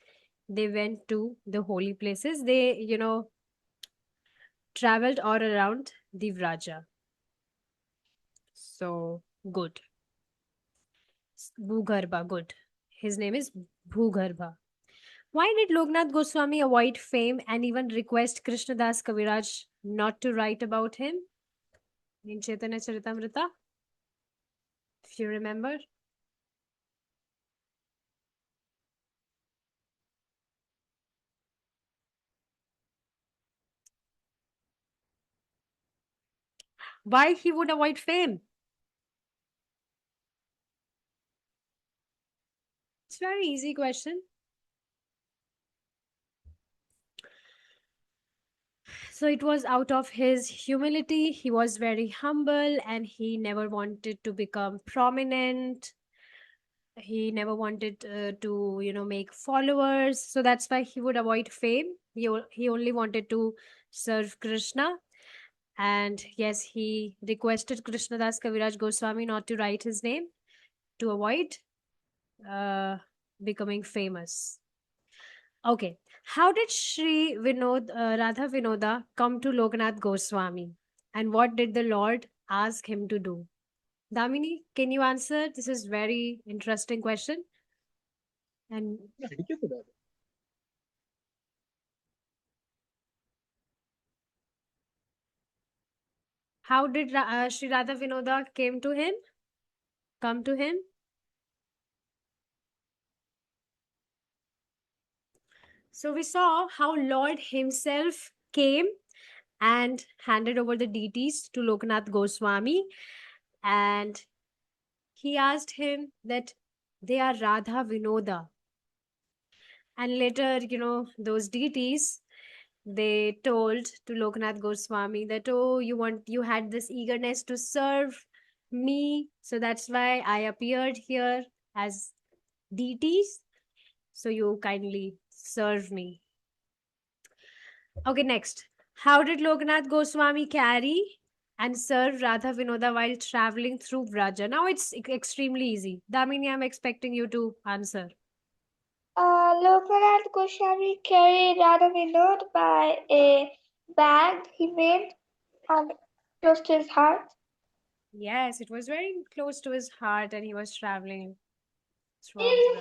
They went to the holy places. They, traveled all around the Vraja. So good. Bhugarbha, good. His name is Bhugarbha. Why did Loknath Goswami avoid fame and even request Krishnadas Kaviraj not to write about him in Chaitanya Charitamrita? If you remember. Why he would avoid fame? It's a very easy question. So it was out of his humility. He was very humble and he never wanted to become prominent. He never wanted to, make followers. So that's why he would avoid fame. He only wanted to serve Krishna. And yes, he requested Krishnadas Kaviraj Goswami not to write his name to avoid becoming famous. Okay. How did Sri Radha Vinoda come to Loknath Goswami? And what did the Lord ask him to do? Damini, can you answer? This is very interesting question. And how did Sri Radha Vinoda come to him? So we saw how Lord himself came and handed over the deities to Loknath Goswami, and he asked him that they are Radha Vinoda. And later, those deities, they told to Loknath Goswami that, oh, you had this eagerness to serve me, so that's why I appeared here as deities, so you kindly serve me. Okay, next. How did Loknath Goswami carry and serve Radha Vinoda while traveling through Vraja? Now it's extremely easy. Damini, I'm expecting you to answer. Loknath Goswami carried Radha Vinod by a bag he made close to his heart. Yes, it was very close to his heart and he was traveling throughout the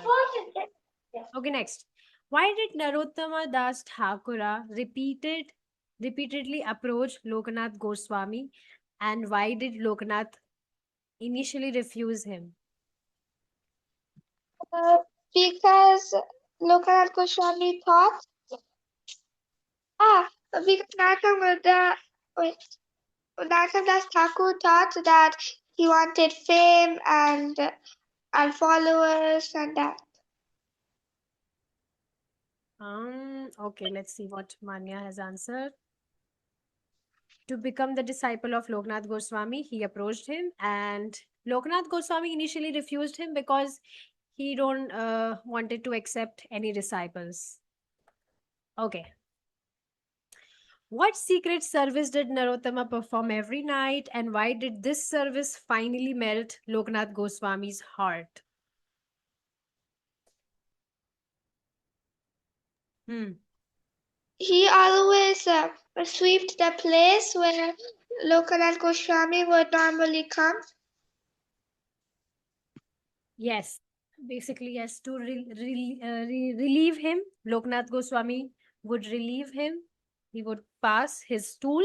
run. Okay, next. Why did Narottama Das Thakura repeatedly approach Lokanath Goswami, and why did Lokanath initially refuse him? Because Lokanath Goswami thought, because Narottam Das Thakur thought that he wanted fame and followers and that. Okay, let's see what Manya has answered. To become the disciple of Loknath Goswami, he approached him, and Loknath Goswami initially refused him because he don't wanted to accept any disciples. Okay. What secret service did Narottama perform every night, and why did this service finally melt Loknath Goswami's heart? He always swept the place where Lokanath Goswami would normally come. Yes, basically, yes, to relieve him, Loknath Goswami would relieve him. He would pass his stool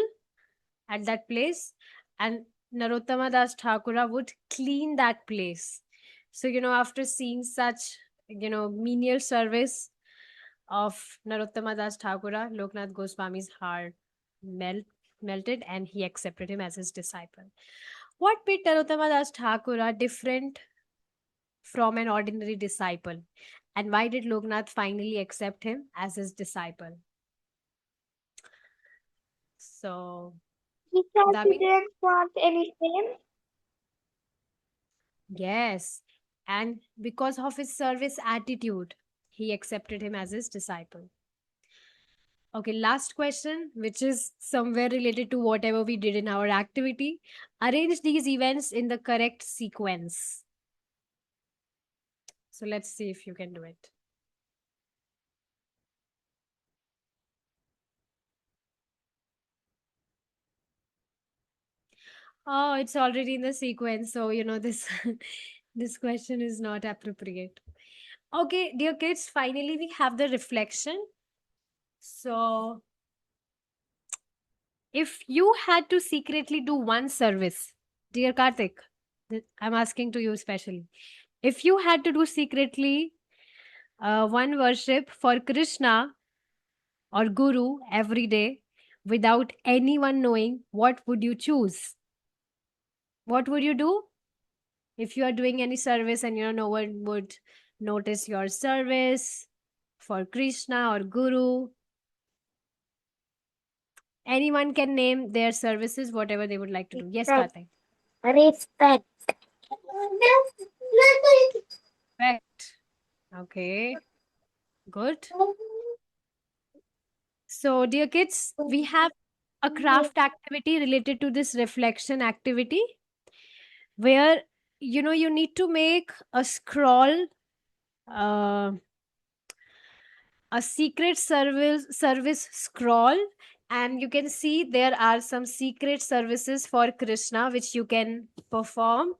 at that place, and Narottama Das Thakura would clean that place. So, after seeing such, menial service of Narottama Das Thakura, Loknath Goswami's heart melted and he accepted him as his disciple. What made Narottama Das Thakura different from an ordinary disciple, and why did Loknath finally accept him as his disciple? So, Because that he means, didn't want any fame. yes, and because of his service attitude, he accepted him as his disciple. Okay, last question, which is somewhere related to whatever we did in our activity. Arrange these events in the correct sequence. So let's see if you can do it. Oh, it's already in the sequence. So, this this question is not appropriate. Okay, dear kids, finally we have the reflection. So, if you had to secretly do one service, dear Karthik, I'm asking to you especially. If you had to do secretly one worship for Krishna or Guru every day without anyone knowing, what would you choose? What would you do? If you are doing any service and no one would notice your service for Krishna or Guru, anyone can name their services, whatever they would like to do. Yes, Karthik. Respect. Correct. Okay. Good. So, dear kids, we have a craft activity related to this reflection activity where you need to make a scroll, uh, a secret service scroll, and you can see there are some secret services for Krishna which you can perform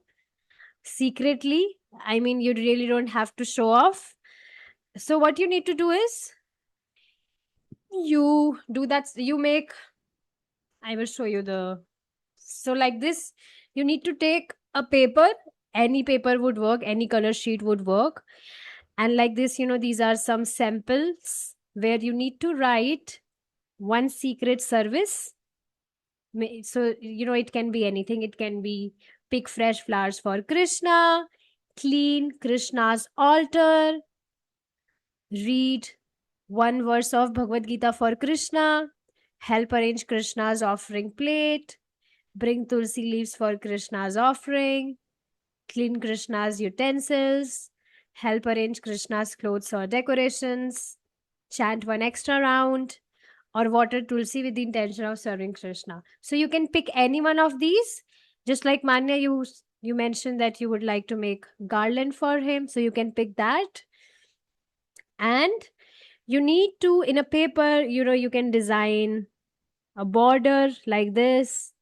secretly. I mean, you really don't have to show off. So what you need to do is you do that, you make, I will show you so like this, you need to take a paper, any paper would work, any color sheet would work, and like this, these are some samples where you need to write one secret service. So it can be anything. It can be pick fresh flowers for Krishna, clean Krishna's altar, read one verse of Bhagavad Gita for Krishna, help arrange Krishna's offering plate, bring tulsi leaves for Krishna's offering, clean Krishna's utensils, help arrange Krishna's clothes or decorations, chant one extra round, or water tulsi with the intention of serving Krishna. So you can pick any one of these. Just like Manya, you mentioned that you would like to make garland for him, so you can pick that. And you need to, in a paper, you can design a border like this.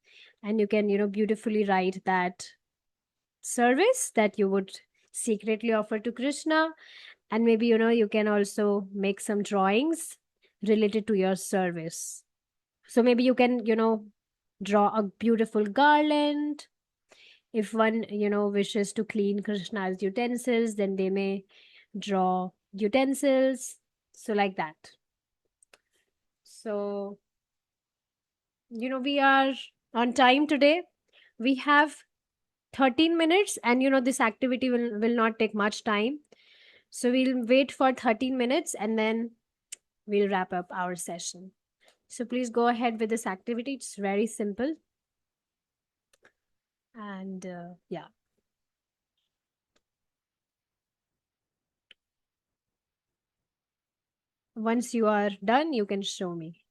and you can, beautifully write that service that you would secretly offer to Krishna. And maybe, you can also make some drawings related to your service. So maybe you can, draw a beautiful garland. If one, wishes to clean Krishna's utensils, then they may draw utensils. So, like that. So, we are on time today. We have 13 minutes, and this activity will not take much time. So we'll wait for 13 minutes and then we'll wrap up our session. So please go ahead with this activity. It's very simple. And yeah. Once you are done, you can show me.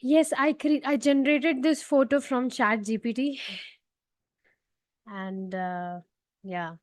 Yes, I generated this photo from Chat GPT. And yeah.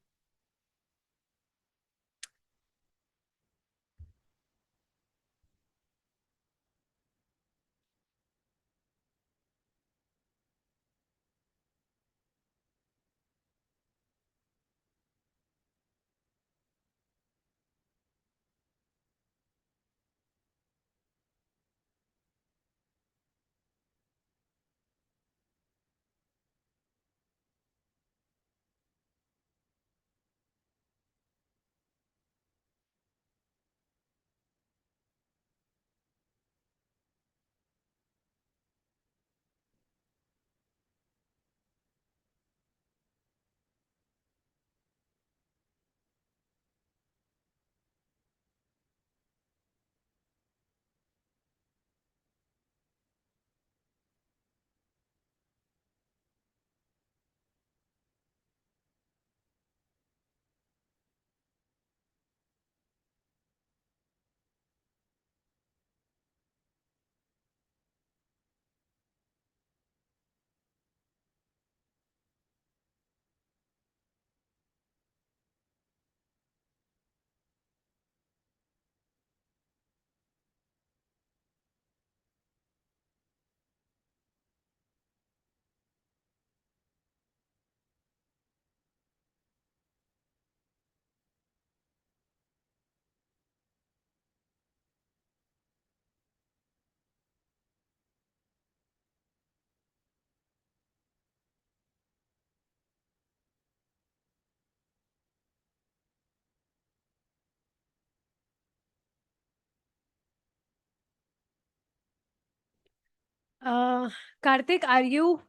Uh, Karthik, are you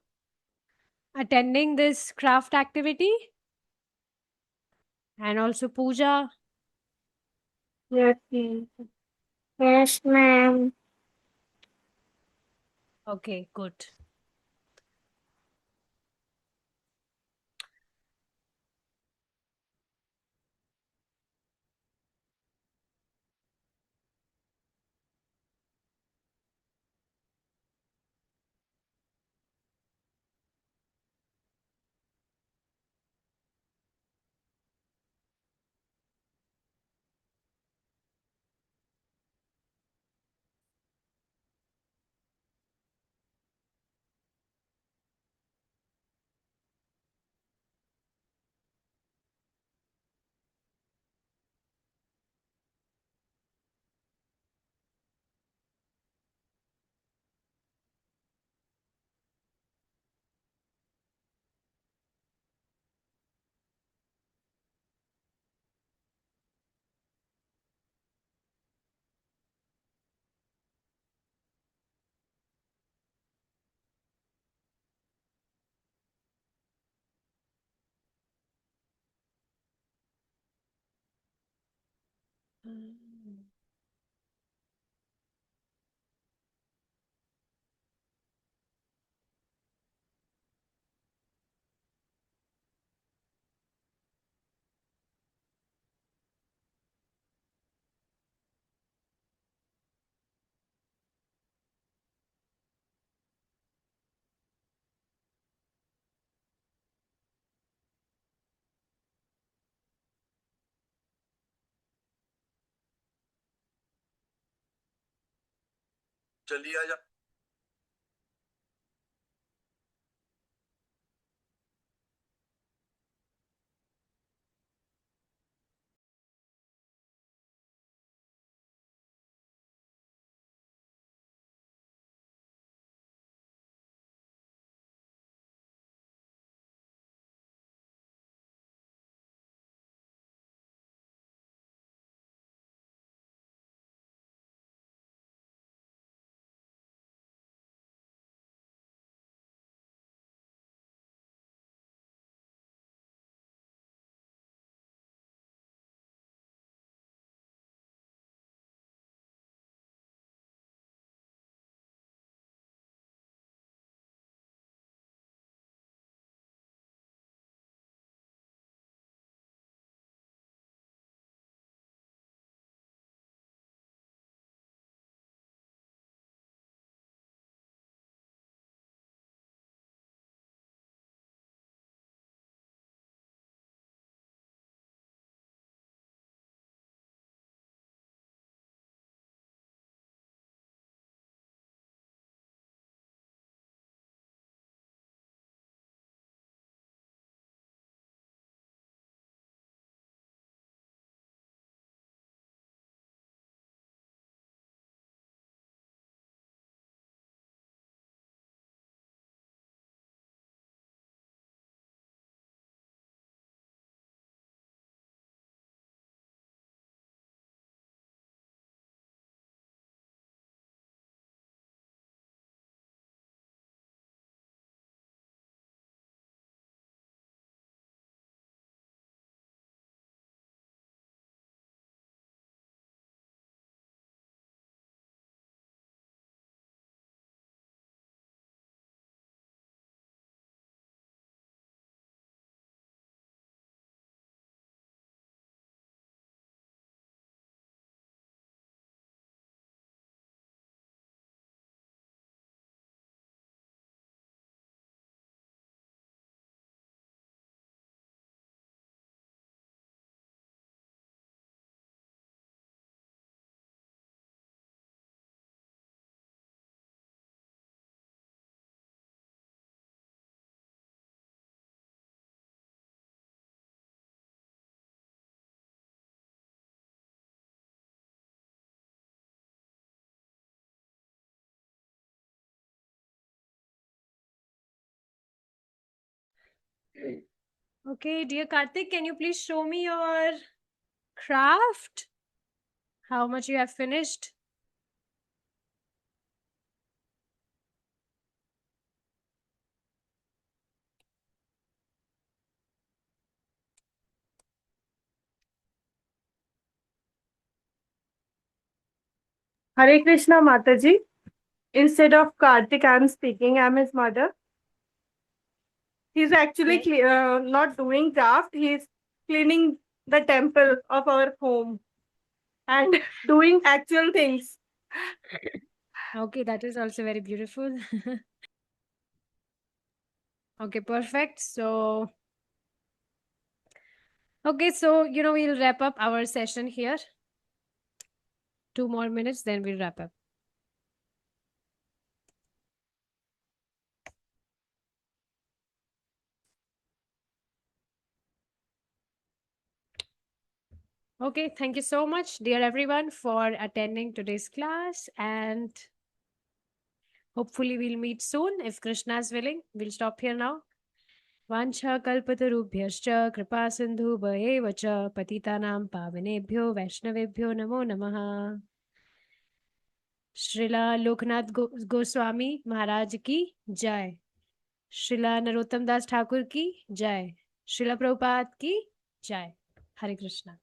attending this craft activity? And also Pooja? Yes, ma'am. Yes, ma'am. Okay, good. Mm. जल्दी आ जा। Okay, dear Karthik, can you please show me your craft? How much you have finished? Hare Krishna Mataji. Instead of Karthik, I am speaking. I am his mother. He's actually not doing craft. He's cleaning the temple of our home and doing actual things. Okay, that is also very beautiful. Okay, perfect. So, okay, so, we'll wrap up our session here. 2 more minutes, then we'll wrap up. Okay, thank you so much, dear everyone, for attending today's class, and hopefully we'll meet soon if Krishna is willing. We'll stop here now. Vancha kalpatarubhyascha kripa sindhu bhayeva cha patitanam pavanebhyo vaishnavebhyo namo namaha. Srila Loknath Goswami महाराज की जय। श्रीला नरोत्तम दास ठाकुर की जय। श्रीला प्रभुपाद की जय। हरे कृष्णा।